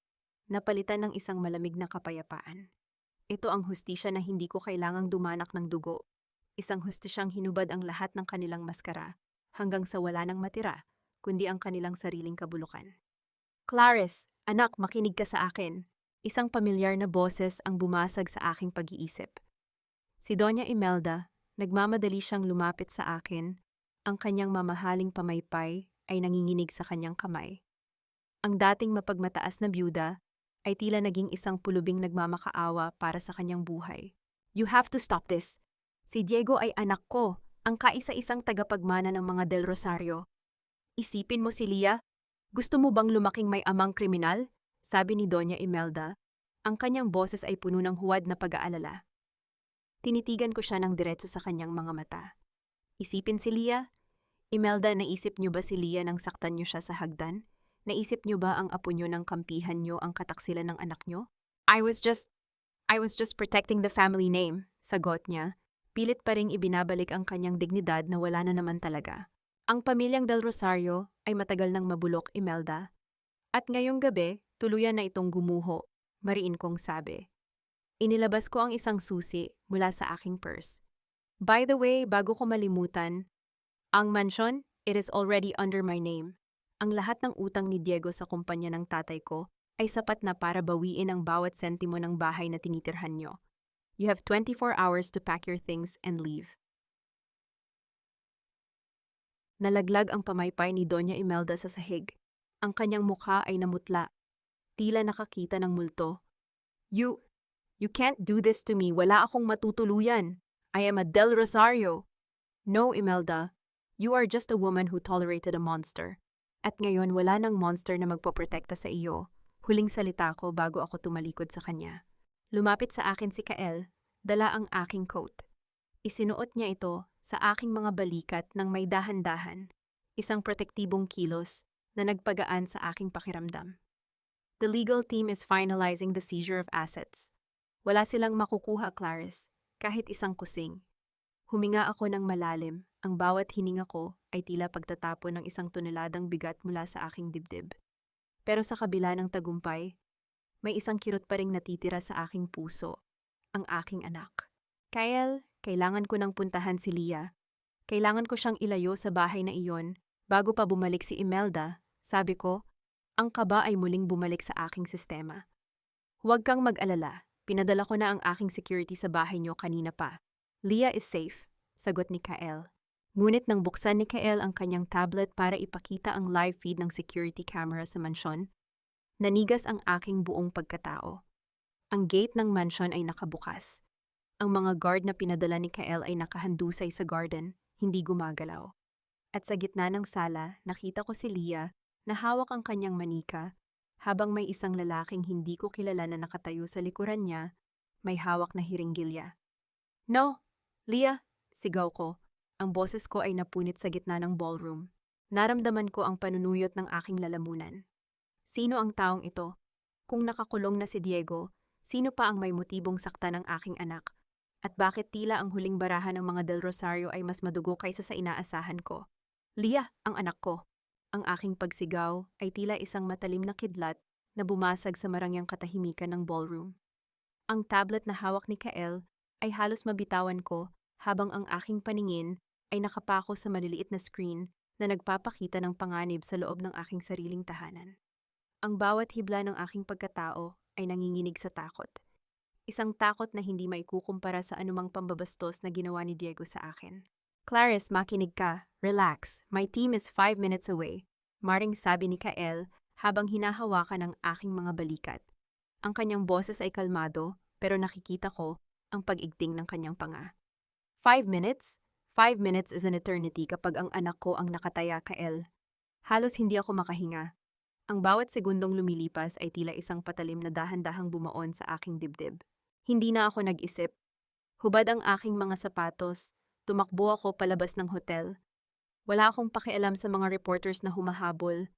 napalitan ng isang malamig na kapayapaan. Ito ang hustisya na hindi ko kailangang dumanak ng dugo. Isang hustisyang hinubad ang lahat ng kanilang maskara hanggang sa wala nang matira, kundi ang kanilang sariling kabulukan. Clarice, anak, makinig ka sa akin. Isang pamilyar na boses ang bumasag sa aking pag-iisip. Si Doña Imelda, nagmamadali siyang lumapit sa akin. Ang kanyang mamahaling pamaypay ay nanginginig sa kanyang kamay. Ang dating mapagmataas na byuda ay tila naging isang pulubing nagmamakaawa para sa kanyang buhay. You have to stop this. Si Diego ay anak ko, ang kaisa-isang tagapagmana ng mga Del Rosario. Isipin mo si Lia, gusto mo bang lumaking may amang kriminal? Sabi ni Doña Imelda. Ang kanyang boses ay puno ng huwad na pag-aalala. Tinitigan ko siya ng diretso sa kanyang mga mata. Isipin si Lia? Imelda, naisip niyo ba si Lia nang saktan niyo siya sa hagdan? Naisip niyo ba ang apo niyo nang kampihan niyo ang kataksilan ng anak niyo? I was just protecting the family name, sagot niya. Pilit pa ring ibinabalik ang kanyang dignidad na wala na naman talaga. Ang pamilyang Del Rosario ay matagal nang mabulok, Imelda. At ngayong gabi, tuluyan na itong gumuho, mariin kong sabi. Inilabas ko ang isang susi mula sa aking purse. By the way, bago ko malimutan, ang mansyon, it is already under my name. Ang lahat ng utang ni Diego sa kumpanya ng tatay ko ay sapat na para bawiin ang bawat sentimo ng bahay na tinitirhan niyo. You have 24 hours to pack your things and leave. Nalaglag ang pamaypay ni Doña Imelda sa sahig. Ang kanyang mukha ay namutla. Tila nakakita ng multo. You can't do this to me. Wala akong matutuluyan. I am a Del Rosario. No, Imelda. You are just a woman who tolerated a monster. At ngayon wala nang monster na magpoprotekta sa iyo. Huling salita ko bago ako tumalikod sa kanya. Lumapit sa akin si Kael, dala ang aking coat. Isinuot niya ito sa aking mga balikat ng may dahan-dahan, isang protektibong kilos na nagpagaan sa aking pakiramdam. The legal team is finalizing the seizure of assets. Wala silang makukuha, Clarice, kahit isang kusing. Huminga ako ng malalim, ang bawat hininga ko ay tila pagtatapon ng isang toneladang bigat mula sa aking dibdib. Pero sa kabila ng tagumpay, may isang kirot pa ring natitira sa aking puso, ang aking anak. Kael, kailangan ko nang puntahan si Lia. Kailangan ko siyang ilayo sa bahay na iyon bago pa bumalik si Imelda. Sabi ko, ang kaba ay muling bumalik sa aking sistema. Huwag kang mag-alala, pinadala ko na ang aking security sa bahay niyo kanina pa. Lia is safe, sagot ni Kael. Ngunit nang buksan ni Kael ang kanyang tablet para ipakita ang live feed ng security camera sa mansyon, nanigas ang aking buong pagkatao. Ang gate ng mansyon ay nakabukas. Ang mga guard na pinadala ni Kael ay nakahandusay sa garden, hindi gumagalaw. At sa gitna ng sala, nakita ko si Lia na hawak ang kanyang manika, habang may isang lalaking hindi ko kilala na nakatayo sa likuran niya, may hawak na hiringgilya. No! Lia! Sigaw ko. Ang boses ko ay napunit sa gitna ng ballroom. Naramdaman ko ang panunuyot ng aking lalamunan. Sino ang taong ito? Kung nakakulong na si Diego, sino pa ang may motibong sakta ng aking anak? At bakit tila ang huling barahan ng mga Del Rosario ay mas madugo kaysa sa inaasahan ko? Lia, ang anak ko. Ang aking pagsigaw ay tila isang matalim na kidlat na bumasag sa marangyang katahimikan ng ballroom. Ang tablet na hawak ni Kael ay halos mabitawan ko habang ang aking paningin ay nakapako sa maliliit na screen na nagpapakita ng panganib sa loob ng aking sariling tahanan. Ang bawat hibla ng aking pagkatao ay nanginginig sa takot. Isang takot na hindi maikukumpara sa anumang pambabastos na ginawa ni Diego sa akin. Clarice, makinig ka. Relax. My team is 5 minutes away. Maring sabi ni Kael habang hinahawakan ang aking mga balikat. Ang kanyang boses ay kalmado, pero nakikita ko ang pag-igting ng kanyang panga. 5 minutes? 5 minutes is an eternity kapag ang anak ko ang nakataya, Kael. Halos hindi ako makahinga. Ang bawat segundong lumilipas ay tila isang patalim na dahan-dahang bumaon sa aking dibdib. Hindi na ako nag-isip. Hubad ang aking mga sapatos. Tumakbo ako palabas ng hotel. Wala akong pakialam sa mga reporters na humahabol.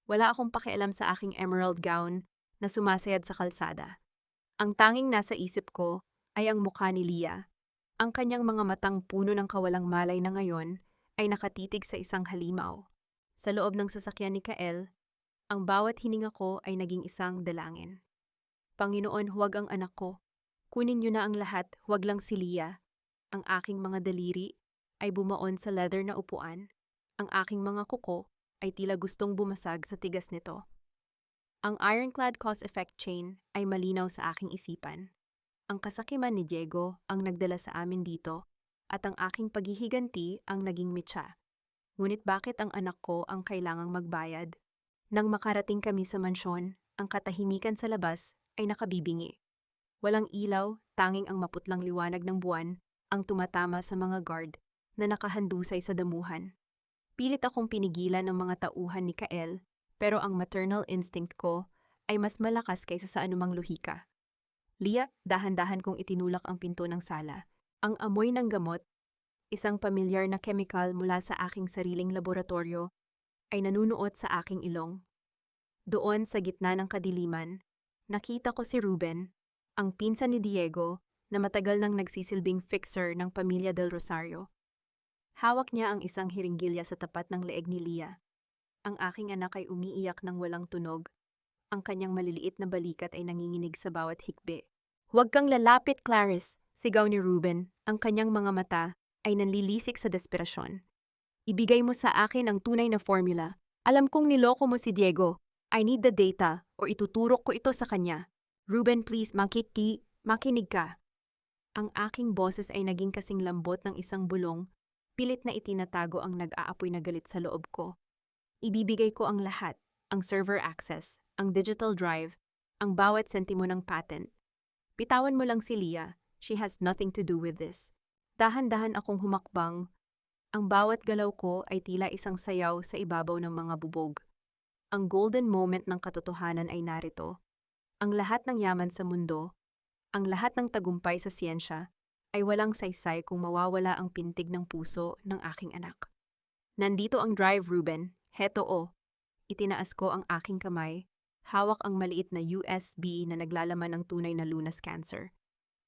Wala akong pakialam sa aking emerald gown na sumasayad sa kalsada. Ang tanging nasa isip ko ay ang mukha ni Leah. Ang kanyang mga matang puno ng kawalang malay na ngayon ay nakatitig sa isang halimaw. Sa loob ng sasakyan ni Kael, ang bawat hininga ko ay naging isang dalangin. Panginoon, huwag ang anak ko. Kunin niyo na ang lahat, huwag lang si Leah. Ang aking mga daliri ay bumaon sa leather na upuan. Ang aking mga kuko ay tila gustong bumasag sa tigas nito. Ang ironclad cause-effect chain ay malinaw sa aking isipan. Ang kasakiman ni Diego ang nagdala sa amin dito at ang aking paghihiganti ang naging mitsa. Ngunit bakit ang anak ko ang kailangang magbayad? Nang makarating kami sa mansyon, ang katahimikan sa labas ay nakabibingi. Walang ilaw, tanging ang maputlang liwanag ng buwan ang tumatama sa mga guard na nakahandusay sa damuhan. Pilit akong pinigilan ng mga tauhan ni Kael, pero ang maternal instinct ko ay mas malakas kaysa sa anumang lohika. Leah, dahan-dahan kong itinulak ang pinto ng sala. Ang amoy ng gamot, isang pamilyar na chemical mula sa aking sariling laboratorio, ay nanunuot sa aking ilong. Doon sa gitna ng kadiliman, nakita ko si Ruben, ang pinsan ni Diego, na matagal nang nagsisilbing fixer ng pamilya del Rosario. Hawak niya ang isang hiringgilya sa tapat ng leeg ni Leah. Ang aking anak ay umiiyak ng walang tunog. Ang kanyang maliliit na balikat ay nanginginig sa bawat hikbi. "Huwag kang lalapit, Clarice!" sigaw ni Ruben. Ang kanyang mga mata ay nanlilisik sa desperasyon. "Ibigay mo sa akin ang tunay na formula. Alam kong niloko mo si Diego. I need the data o ituturok ko ito sa kanya. Ruben, please, makinig ka." Ang aking boses ay naging kasing lambot ng isang bulong, pilit na itinatago ang nag-aapoy na galit sa loob ko. Ibibigay ko ang lahat, ang server access, ang digital drive, ang bawat sentimo ng patent. Bitawan mo lang si Leah, she has nothing to do with this. Dahan-dahan akong humakbang. Ang bawat galaw ko ay tila isang sayaw sa ibabaw ng mga bubog. Ang golden moment ng katotohanan ay narito. Ang lahat ng yaman sa mundo, ang lahat ng tagumpay sa siyensya, ay walang saysay kung mawawala ang pintig ng puso ng aking anak. Nandito ang drive, Ruben. Heto o. Itinaas ko ang aking kamay, hawak ang maliit na USB na naglalaman ng tunay na lunas cancer.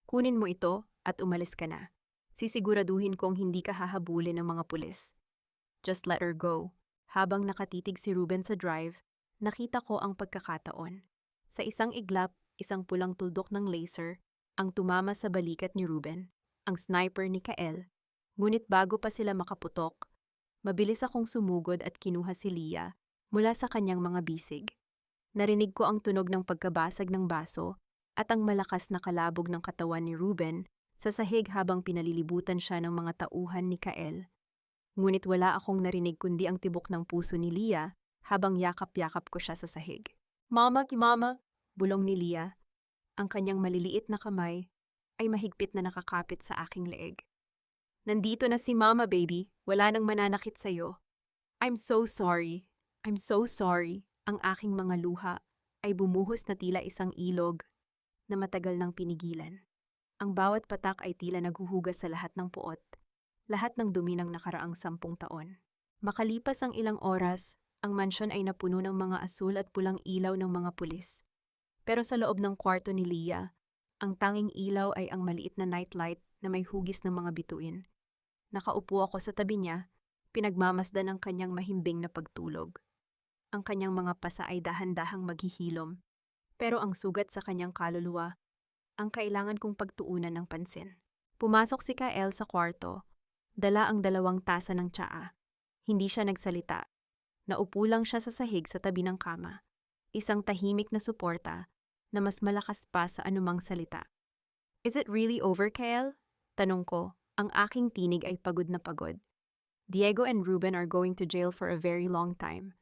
Kunin mo ito at umalis ka na. Sisiguraduhin kong hindi ka hahabulin ng mga pulis. Just let her go. Habang nakatitig si Ruben sa drive, nakita ko ang pagkakataon. Sa isang iglap, isang pulang tuldok ng laser ang tumama sa balikat ni Ruben, ang sniper ni Kael. Ngunit bago pa sila makaputok, mabilis akong sumugod at kinuha si Leah mula sa kanyang mga bisig. Narinig ko ang tunog ng pagkabasag ng baso at ang malakas na kalabog ng katawan ni Ruben sa sahig habang pinalilibutan siya ng mga tauhan ni Kael. Ngunit wala akong narinig kundi ang tibok ng puso ni Leah habang yakap-yakap ko siya sa sahig. "Mama, bulong ni Leah. Ang kanyang maliliit na kamay ay mahigpit na nakakapit sa aking leeg. "Nandito na si Mama, baby. Wala nang mananakit sa'yo." I'm so sorry. Ang aking mga luha ay bumuhos na tila isang ilog na matagal nang pinigilan. Ang bawat patak ay tila naghuhugas sa lahat ng puot, lahat ng dumi ng nakaraang 10 taon. Makalipas ang ilang oras, ang mansyon ay napuno ng mga asul at pulang ilaw ng mga pulis. Pero sa loob ng kwarto ni Leah, ang tanging ilaw ay ang maliit na nightlight na may hugis ng mga bituin. Nakaupo ako sa tabi niya, pinagmamasdan ang kanyang mahimbing na pagtulog. Ang kanyang mga pasa ay dahan-dahang maghihilom, pero ang sugat sa kanyang kaluluwa, ang kailangan kong pagtuunan ng pansin. Pumasok si Kael sa kwarto, dala ang 2 tasa ng tsaa. Hindi siya nagsalita. Naupo lang siya sa sahig sa tabi ng kama. Isang tahimik na suporta na mas malakas pa sa anumang salita. "Is it really over, Kael?" Tanong ko, ang aking tinig ay pagod na pagod. "Diego and Ruben are going to jail for a very long time.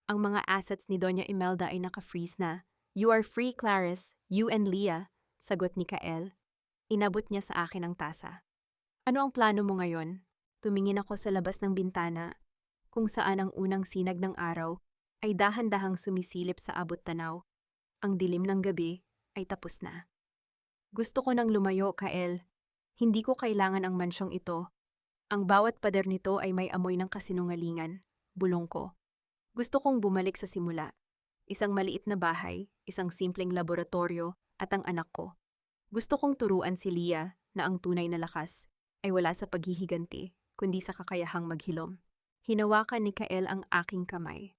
Ang mga assets ni Doña Imelda ay naka-freeze na. You are free, Clarice. You and Leah," sagot ni Kael. Inabot niya sa akin ang tasa. Ano ang plano mo ngayon? Tumingin ako sa labas ng bintana, kung saan ang unang sinag ng araw ay dahan-dahang sumisilip sa abot tanaw. Ang dilim ng gabi ay tapos na. Gusto ko nang lumayo, Kael. Hindi ko kailangan ang mansyong ito. Ang bawat pader nito ay may amoy ng kasinungalingan, bulong ko. Gusto kong bumalik sa simula. Isang maliit na bahay, isang simpleng laboratorio, at ang anak ko. Gusto kong turuan si Leah na ang tunay na lakas ay wala sa paghihiganti, kundi sa kakayahang maghilom. Hinawakan ni Kael ang aking kamay.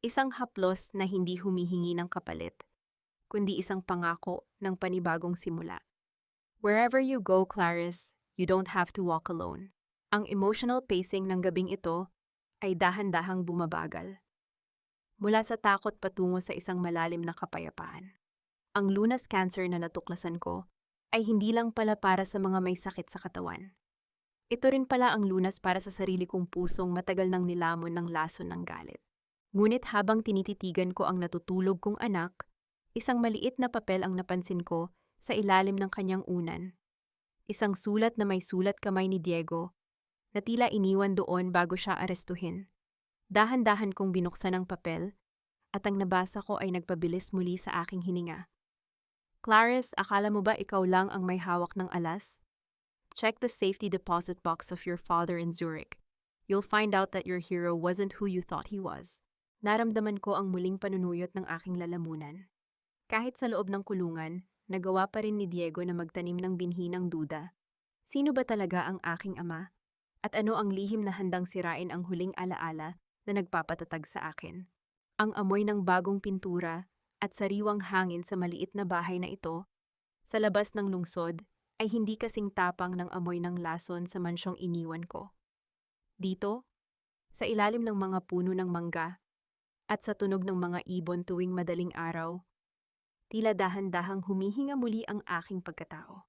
Isang haplos na hindi humihingi ng kapalit, kundi isang pangako ng panibagong simula. Wherever you go, Clarice, you don't have to walk alone. Ang emotional pacing ng gabing ito ay dahan-dahang bumabagal. Mula sa takot patungo sa isang malalim na kapayapaan. Ang lunas cancer na natuklasan ko ay hindi lang pala para sa mga may sakit sa katawan. Ito rin pala ang lunas para sa sarili kong pusong matagal nang nilamon ng lason ng galit. Ngunit habang tinititigan ko ang natutulog kong anak, isang maliit na papel ang napansin ko sa ilalim ng kanyang unan. Isang sulat na may sulat kamay ni Diego na tila iniwan doon bago siya arestuhin. Dahan-dahan kong binuksan ang papel at ang nabasa ko ay nagpabilis muli sa aking hininga. Clarice, akala mo ba ikaw lang ang may hawak ng alas? Check the safety deposit box of your father in Zurich. You'll find out that your hero wasn't who you thought he was. Naramdaman ko ang muling panunuyot ng aking lalamunan. Kahit sa loob ng kulungan, nagawa pa rin ni Diego na magtanim ng binhi ng duda. Sino ba talaga ang aking ama? At ano ang lihim na handang sirain ang huling alaala na nagpapatatag sa akin? Ang amoy ng bagong pintura at sariwang hangin sa maliit na bahay na ito, sa labas ng lungsod, ay hindi kasing tapang ng amoy ng lason sa mansyong iniwan ko. Dito, sa ilalim ng mga puno ng mangga, at sa tunog ng mga ibon tuwing madaling araw, tila dahan-dahang humihinga muli ang aking pagkatao.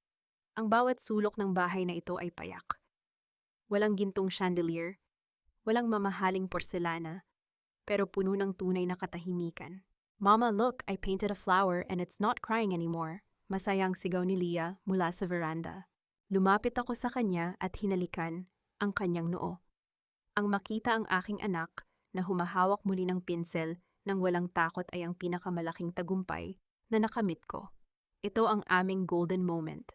Ang bawat sulok ng bahay na ito ay payak. Walang gintong chandelier, walang mamahaling porselana, pero puno ng tunay na katahimikan. Mama, look, I painted a flower and it's not crying anymore. Masayang sigaw ni Leah mula sa veranda. Lumapit ako sa kanya at hinalikan ang kanyang noo. Ang makita ang aking anak na humahawak muli ng pinsel nang walang takot ay ang pinakamalaking tagumpay na nakamit ko. Ito ang aming golden moment.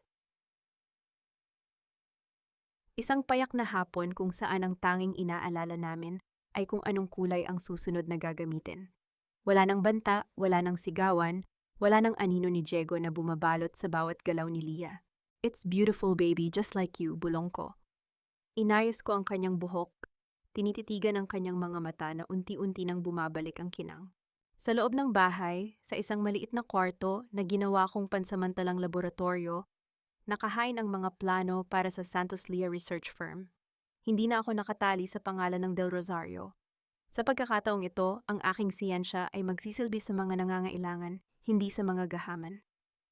Isang payak na hapon kung saan ang tanging inaalala namin ay kung anong kulay ang susunod na gagamitin. Wala nang banta, wala nang sigawan, wala nang anino ni Diego na bumabalot sa bawat galaw ni Leah. It's beautiful, baby, just like you, bulong ko. Inayos ko ang kanyang buhok, tinititigan ang kanyang mga mata na unti-unti nang bumabalik ang kinang. Sa loob ng bahay, sa isang maliit na kwarto na ginawa kong pansamantalang laboratorio, nakahain ang mga plano para sa Santos Leah Research Firm. Hindi na ako nakatali sa pangalan ng Del Rosario. Sa pagkakataong ito, ang aking siyensya ay magsisilbi sa mga nangangailangan, hindi sa mga gahaman.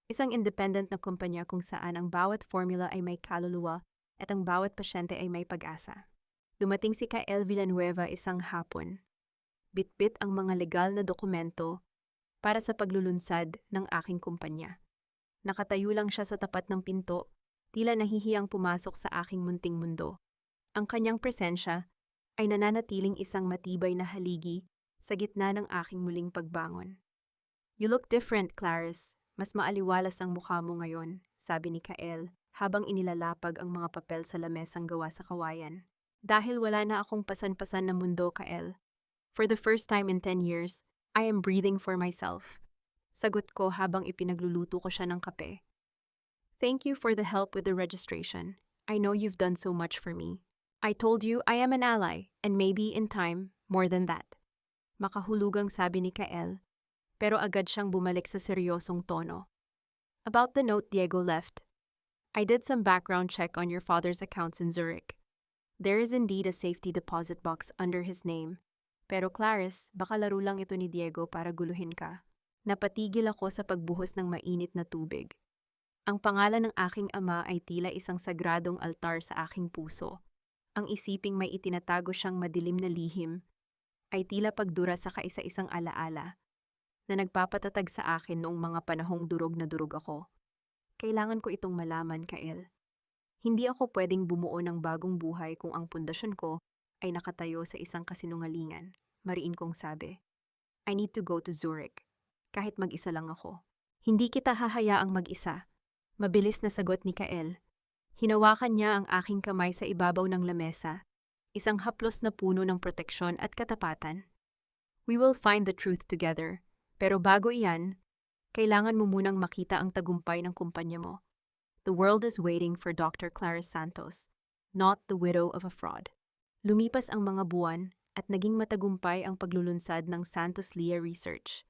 Isang independent na kumpanya kung saan ang bawat formula ay may kaluluwa at ang bawat pasyente ay may pag-asa. Dumating si Kael Villanueva isang hapon. Bitbit ang mga legal na dokumento para sa paglulunsad ng aking kumpanya. Nakatayo lang siya sa tapat ng pinto, tila nahihiyang pumasok sa aking munting mundo. Ang kanyang presensya ay nananatiling isang matibay na haligi sa gitna ng aking muling pagbangon. You look different, Clarice. Mas maaliwalas ang mukha mo ngayon, sabi ni Kael habang inilalapag ang mga papel sa lamesang gawa sa kawayan. Dahil wala na akong pasan-pasan na mundo, Kael. For the first time in 10 years, I am breathing for myself. Sagot ko habang ipinagluluto ko siya ng kape. Thank you for the help with the registration. I know you've done so much for me. I told you I am an ally, and maybe in time, more than that. Makahulugang sabi ni Kael, pero agad siyang bumalik sa seryosong tono. About the note Diego left. I did some background check on your father's accounts in Zurich. There is indeed a safety deposit box under his name. Pero Clarice, baka laro lang ito ni Diego para guluhin ka. Napatigil ako sa pagbuhos ng mainit na tubig. Ang pangalan ng aking ama ay tila isang sagradong altar sa aking puso. Ang isiping may itinatago siyang madilim na lihim ay tila pagdura sa kaisa-isang alaala na nagpapatatag sa akin noong mga panahong durog na durog ako. Kailangan ko itong malaman, Kael. Hindi ako pwedeng bumuo ng bagong buhay kung ang pundasyon ko ay nakatayo sa isang kasinungalingan. Mariin kong sabi. I need to go to Zurich. Kahit mag-isa lang ako. Hindi kita hahayaang mag-isa. Mabilis na sagot ni Kael. Hinawakan niya ang aking kamay sa ibabaw ng lamesa. Isang haplos na puno ng proteksyon at katapatan. We will find the truth together. Pero bago iyan, kailangan mo munang makita ang tagumpay ng kumpanya mo. The world is waiting for Dr. Clarice Santos, not the widow of a fraud. Lumipas ang mga buwan at naging matagumpay ang paglulunsad ng Santos Lea Research.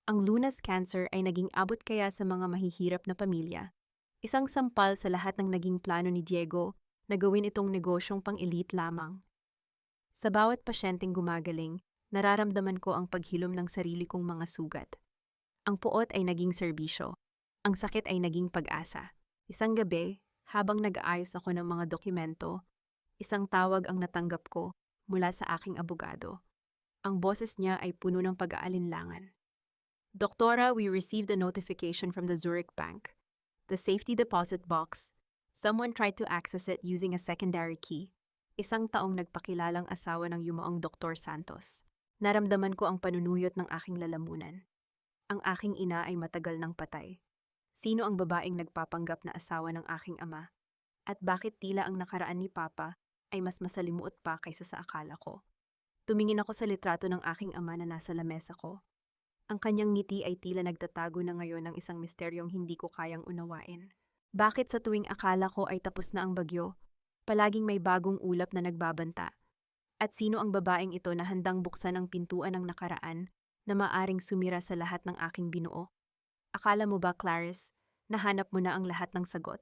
Ang Lunas Cancer ay naging abot kaya sa mga mahihirap na pamilya. Isang sampal sa lahat ng naging plano ni Diego na gawin itong negosyong pang-elite lamang. Sa bawat pasyenteng gumagaling, nararamdaman ko ang paghilom ng sarili kong mga sugat. Ang puot ay naging serbisyo. Ang sakit ay naging pag-asa. Isang gabi, habang nag-aayos ako ng mga dokumento, isang tawag ang natanggap ko mula sa aking abogado. Ang boses niya ay puno ng pag-aalinlangan. Doktora, we received a notification from the Zurich Bank. The safety deposit box. Someone tried to access it using a secondary key. Isang taong nagpakilalang asawa ng yumaong Dr. Santos. Naramdaman ko ang panunuyot ng aking lalamunan. Ang aking ina ay matagal nang patay. Sino ang babaeng nagpapanggap na asawa ng aking ama? At bakit tila ang nakaraan ni Papa ay mas masalimuot pa kaysa sa akala ko? Tumingin ako sa litrato ng aking ama na nasa lamesa ko. Ang kanyang ngiti ay tila nagtatago na ngayon ng isang misteryong hindi ko kayang unawain. Bakit sa tuwing akala ko ay tapos na ang bagyo, palaging may bagong ulap na nagbabanta? At sino ang babaeng ito na handang buksan ang pintuan ng nakaraan na maaring sumira sa lahat ng aking binuo? Akala mo ba, Clarice, nahanap mo na ang lahat ng sagot?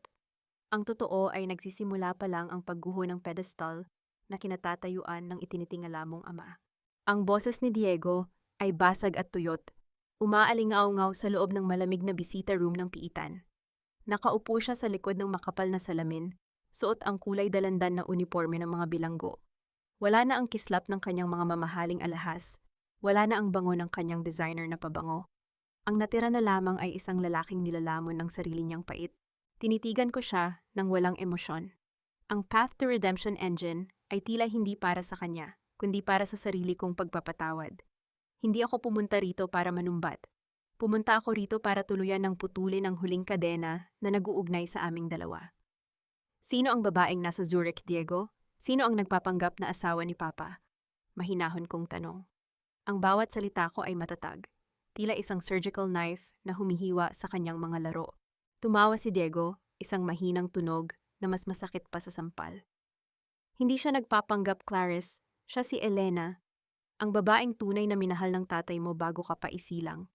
Ang totoo ay nagsisimula pa lang ang pagguho ng pedestal na kinatatayuan ng itinitingala mong ama. Ang boses ni Diego ay basag at tuyot, umaalingaw-ngaw sa loob ng malamig na bisita room ng piitan. Nakaupo siya sa likod ng makapal na salamin, suot ang kulay dalandan na uniforme ng mga bilanggo. Wala na ang kislap ng kanyang mga mamahaling alahas, wala na ang bango ng kanyang designer na pabango. Ang natira na lamang ay isang lalaking nilalamon ng sarili niyang pait. Tinitigan ko siya nang walang emosyon. Ang Path to Redemption engine ay tila hindi para sa kanya, kundi para sa sarili kong pagpapatawad. Hindi ako pumunta rito para manumbat. Pumunta ako rito para tuluyan ng putulin ang huling kadena na nag-uugnay sa aming dalawa. Sino ang babaeng nasa Zurich, Diego? Sino ang nagpapanggap na asawa ni Papa? Mahinahon kong tanong. Ang bawat salita ko ay matatag. Tila isang surgical knife na humihiwa sa kanyang mga laro. Tumawa si Diego, isang mahinang tunog na mas masakit pa sa sampal. Hindi siya nagpapanggap, Clarice. Siya si Elena, ang babaeng tunay na minahal ng tatay mo bago ka pa isilang.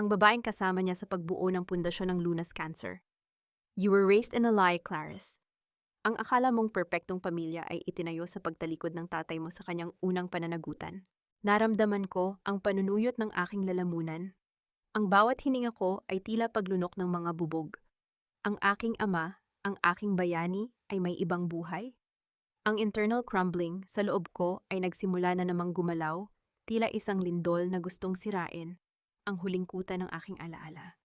Ang babaeng kasama niya sa pagbuo ng pundasyon ng Lunas Cancer. You were raised in a lie, Clarice. Ang akala mong perpektong pamilya ay itinayo sa pagtalikod ng tatay mo sa kanyang unang pananagutan. Naramdaman ko ang panunuyot ng aking lalamunan. Ang bawat hininga ko ay tila paglunok ng mga bubog. Ang aking ama, ang aking bayani ay may ibang buhay. Ang internal crumbling sa loob ko ay nagsimula na namang gumalaw, tila isang lindol na gustong sirain ang huling kuta ng aking alaala.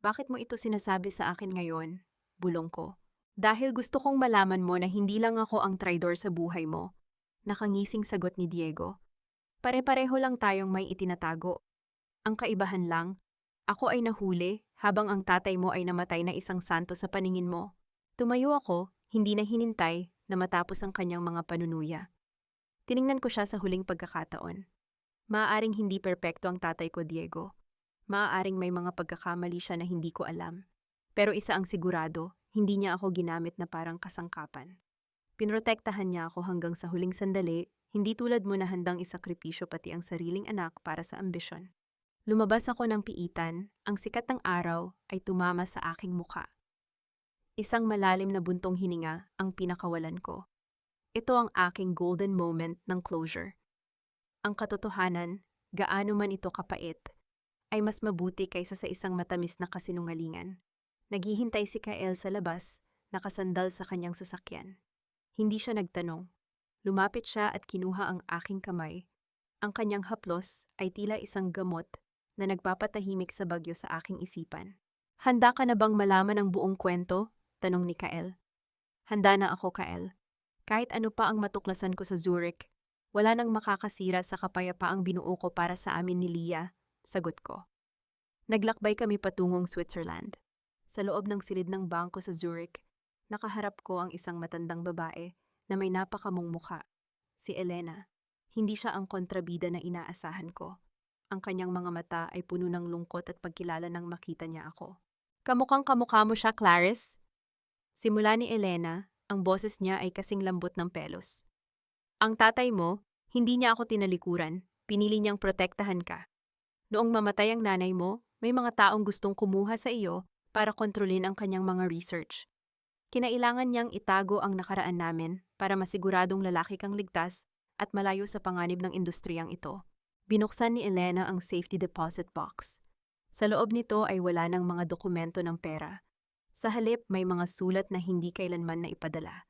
Bakit mo ito sinasabi sa akin ngayon? Bulong ko. Dahil gusto kong malaman mo na hindi lang ako ang traidor sa buhay mo. Nakangising sagot ni Diego. Pare-pareho lang tayong may itinatago. Ang kaibahan lang, ako ay nahuli habang ang tatay mo ay namatay na isang santo sa paningin mo. Tumayo ako, hindi na hinintay na matapos ang kanyang mga panunuya. Tiningnan ko siya sa huling pagkakataon. Maaaring hindi perpekto ang tatay ko, Diego. Maaaring may mga pagkakamali siya na hindi ko alam. Pero isa ang sigurado, hindi niya ako ginamit na parang kasangkapan. Pinrotektahan niya ako hanggang sa huling sandali, hindi tulad mo na handang isakripisyo pati ang sariling anak para sa ambisyon. Lumabas ako ng piitan, ang sikat ng araw ay tumama sa aking mukha. Isang malalim na buntong hininga ang pinakawalan ko. Ito ang aking golden moment ng closure. Ang katotohanan, gaano man ito kapait, ay mas mabuti kaysa sa isang matamis na kasinungalingan. Naghihintay si Kael sa labas, nakasandal sa kanyang sasakyan. Hindi siya nagtanong. Lumapit siya at kinuha ang aking kamay. Ang kanyang haplos ay tila isang gamot na nagpapatahimik sa bagyo sa aking isipan. Handa ka na bang malaman ang buong kwento? Tanong ni Kael. Handa na ako, Kael. Kahit ano pa ang matuklasan ko sa Zurich, wala nang makakasira sa kapayapaang binuo ko para sa amin ni Leah, sagot ko. Naglakbay kami patungong Switzerland. Sa loob ng silid ng bangko sa Zurich, nakaharap ko ang isang matandang babae na may napakamong mukha, si Elena. Hindi siya ang kontrabida na inaasahan ko. Ang kanyang mga mata ay puno ng lungkot at pagkilala nang makita niya ako. Kamukhang kamukha mo siya, Clarice? Simula ni Elena, ang boses niya ay kasing lambot ng pelos. Ang tatay mo, hindi niya ako tinalikuran, pinili niyang protektahan ka. Noong mamatay ang nanay mo, may mga taong gustong kumuha sa iyo para kontrolin ang kanyang mga research. Kinailangan niyang itago ang nakaraan namin para masiguradong lalaki kang ligtas at malayo sa panganib ng industriyang ito. Binuksan ni Elena ang safety deposit box. Sa loob nito ay wala ng mga dokumento ng pera. Sa halip may mga sulat na hindi kailanman na ipadala.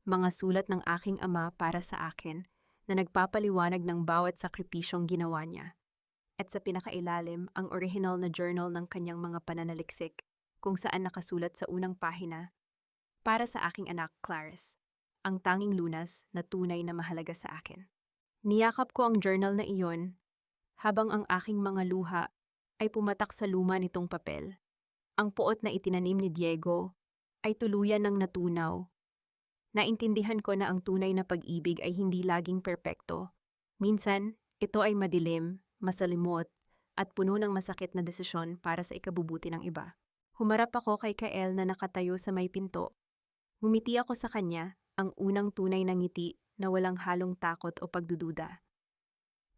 Mga sulat ng aking ama para sa akin na nagpapaliwanag ng bawat sakripisyong ginawa niya. At sa pinakailalim ang original na journal ng kanyang mga pananaliksik kung saan nakasulat sa unang pahina, para sa aking anak Clarice, ang tanging lunas na tunay na mahalaga sa akin. Niyakap ko ang journal na iyon habang ang aking mga luha ay pumatak sa luma nitong papel. Ang puot na itinanim ni Diego ay tuluyan ng natunaw. Naintindihan ko na ang tunay na pag-ibig ay hindi laging perpekto. Minsan, ito ay madilim, masalimot, at puno ng masakit na desisyon para sa ikabubuti ng iba. Humarap ako kay Kael na nakatayo sa may pinto. Ngumiti ako sa kanya, ang unang tunay na ngiti na walang halong takot o pagdududa.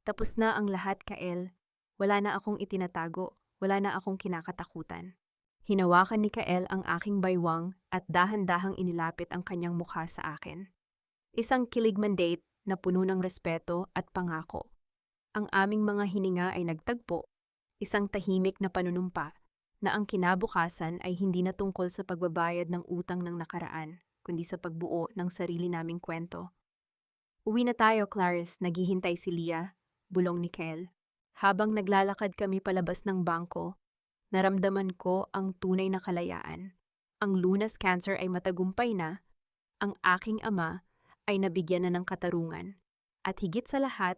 Tapos na ang lahat, Kael. Wala na akong itinatago, wala na akong kinakatakutan. Hinawakan ni Kael ang aking baywang at dahan-dahang inilapit ang kanyang mukha sa akin. Isang kilig mandate na puno ng respeto at pangako. Ang aming mga hininga ay nagtagpo, isang tahimik na panunumpa na ang kinabukasan ay hindi na tungkol sa pagbabayad ng utang ng nakaraan, kundi sa pagbuo ng sarili naming kwento. Uwi na tayo, Clarice, naghihintay si Leah, bulong ni Kael. Habang naglalakad kami palabas ng bangko, naramdaman ko ang tunay na kalayaan. Ang lunas cancer ay matagumpay na, ang aking ama ay nabigyan na ng katarungan, at higit sa lahat,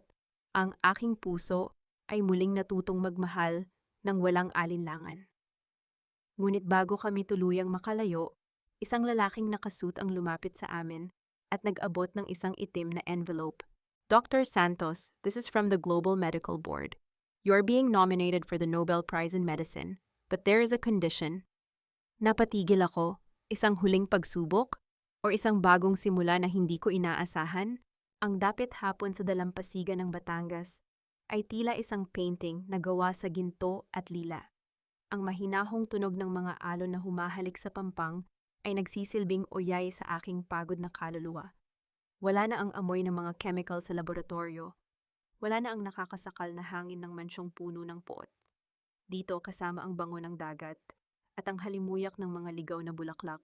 ang aking puso ay muling natutong magmahal ng walang alinlangan. Ngunit bago kami tuluyang makalayo, isang lalaking nakasuit ang lumapit sa amin at nag-abot ng isang itim na envelope. Dr. Santos, this is from the Global Medical Board. You are being nominated for the Nobel Prize in Medicine, but there is a condition. Napatigil ako, isang huling pagsubok, o isang bagong simula na hindi ko inaasahan? Ang dapit hapon sa dalampasigan ng Batangas ay tila isang painting na gawa sa ginto at lila. Ang mahinahong tunog ng mga alon na humahalik sa pampang ay nagsisilbing oyay sa aking pagod na kaluluwa. Wala na ang amoy ng mga chemical sa laboratorio. Wala na ang nakakasakal na hangin ng mansyong puno ng puot. Dito kasama ang bango ng dagat at ang halimuyak ng mga ligaw na bulaklak.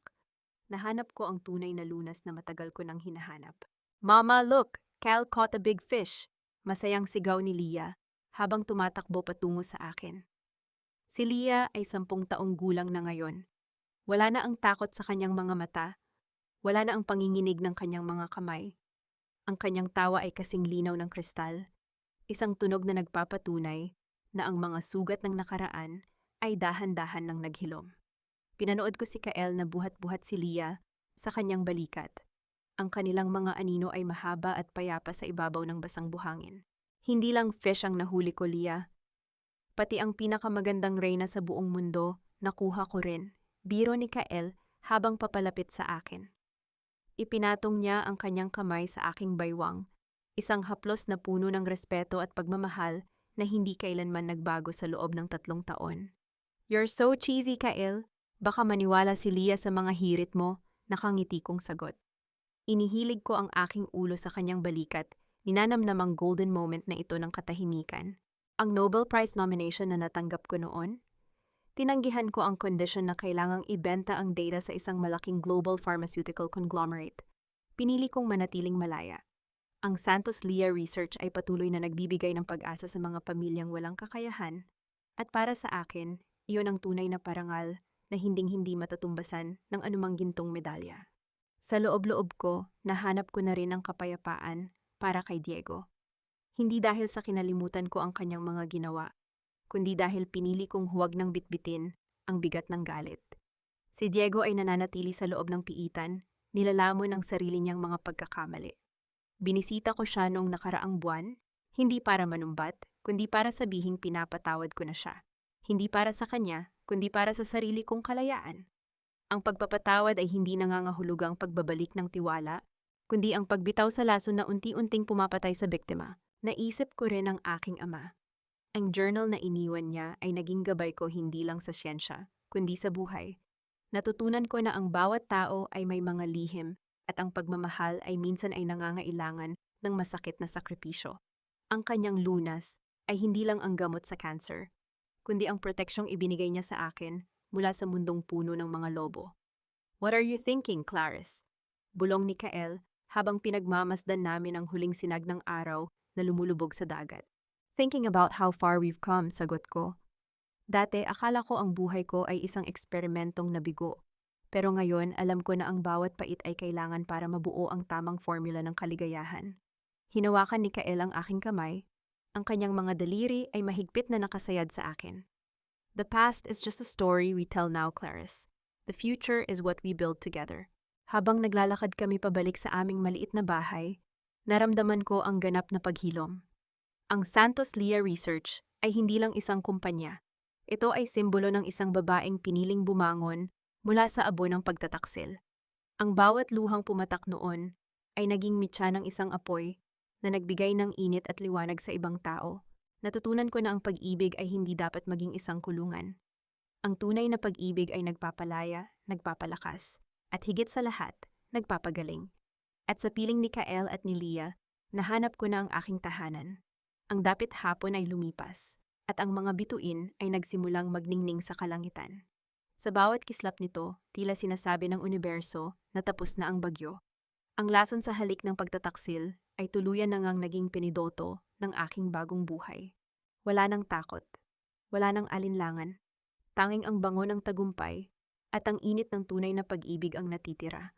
Nahanap ko ang tunay na lunas na matagal ko nang hinahanap. Mama, look! Cal caught a big fish! Masayang sigaw ni Leah habang tumatakbo patungo sa akin. Si Leah ay 10 taong gulang na ngayon. Wala na ang takot sa kanyang mga mata. Wala na ang panginginig ng kanyang mga kamay. Ang kanyang tawa ay kasing linaw ng kristal. Isang tunog na nagpapatunay na ang mga sugat ng nakaraan ay dahan-dahan nang naghilom. Pinanood ko si Kael na buhat-buhat si Leah sa kanyang balikat. Ang kanilang mga anino ay mahaba at payapa sa ibabaw ng basang buhangin. Hindi lang fish ang nahuli ko, Leah. Pati ang pinakamagandang reyna sa buong mundo, nakuha ko rin. Biro ni Kael habang papalapit sa akin. Ipinatong niya ang kanyang kamay sa aking baywang, isang haplos na puno ng respeto at pagmamahal na hindi kailanman nagbago sa loob ng 3 taon. You're so cheesy, Kael. Baka maniwala si Leah sa mga hirit mo, nakangiti kong sagot. Inihilig ko ang aking ulo sa kanyang balikat, ninanamnamang golden moment na ito ng katahimikan. Ang Nobel Prize nomination na natanggap ko noon, tinanggihan ko ang kondisyon na kailangang ibenta ang data sa isang malaking global pharmaceutical conglomerate. Pinili kong manatiling malaya. Ang Santos Leah Research ay patuloy na nagbibigay ng pag-asa sa mga pamilyang walang kakayahan, at para sa akin, iyon ang tunay na parangal na hinding-hindi matatumbasan ng anumang gintong medalya. Sa loob-loob ko, nahanap ko na rin ang kapayapaan para kay Diego. Hindi dahil sa kinalimutan ko ang kanyang mga ginawa, kundi dahil pinili kong huwag nang bitbitin ang bigat ng galit. Si Diego ay nananatili sa loob ng piitan, nilalamon ang sarili niyang mga pagkakamali. Binisita ko siya noong nakaraang buwan, hindi para manumbat, kundi para sabihing pinapatawad ko na siya. Hindi para sa kanya, kundi para sa sarili kong kalayaan. Ang pagpapatawad ay hindi nangangahulugang pagbabalik ng tiwala, kundi ang pagbitaw sa laso na unti-unting pumapatay sa biktima. Naisip ko rin ang aking ama. Ang journal na iniwan niya ay naging gabay ko hindi lang sa siyensya, kundi sa buhay. Natutunan ko na ang bawat tao ay may mga lihim at ang pagmamahal ay minsan ay nangangailangan ng masakit na sakripisyo. Ang kanyang lunas ay hindi lang ang gamot sa cancer, kundi ang proteksyong ibinigay niya sa akin mula sa mundong puno ng mga lobo. What are you thinking, Clarice? Bulong ni Kael habang pinagmamasdan namin ang huling sinag ng araw na lumulubog sa dagat. Thinking about how far we've come, sagot ko. Dati, akala ko ang buhay ko ay isang eksperimentong nabigo. Pero ngayon, alam ko na ang bawat pait ay kailangan para mabuo ang tamang formula ng kaligayahan. Hinawakan ni Kael ang aking kamay. Ang kanyang mga daliri ay mahigpit na nakasayad sa akin. The past is just a story we tell now, Clarice. The future is what we build together. Habang naglalakad kami pabalik sa aming maliit na bahay, naramdaman ko ang ganap na paghilom. Ang Santos Lea Research ay hindi lang isang kumpanya. Ito ay simbolo ng isang babaeng piniling bumangon mula sa abo ng pagtataksil. Ang bawat luhang pumatak noon ay naging mitya ng isang apoy na nagbigay ng init at liwanag sa ibang tao. Natutunan ko na ang pag-ibig ay hindi dapat maging isang kulungan. Ang tunay na pag-ibig ay nagpapalaya, nagpapalakas, at higit sa lahat, nagpapagaling. At sa piling ni Kael at ni Lea, nahanap ko na ang aking tahanan. Ang dapit hapon ay lumipas, at ang mga bituin ay nagsimulang magningning sa kalangitan. Sa bawat kislap nito, tila sinasabi ng universo na tapos na ang bagyo. Ang lason sa halik ng pagtataksil ay tuluyan na ngang naging pinidoto ng aking bagong buhay. Wala nang takot, wala nang alinlangan, tanging ang bango ng tagumpay at ang init ng tunay na pag-ibig ang natitira.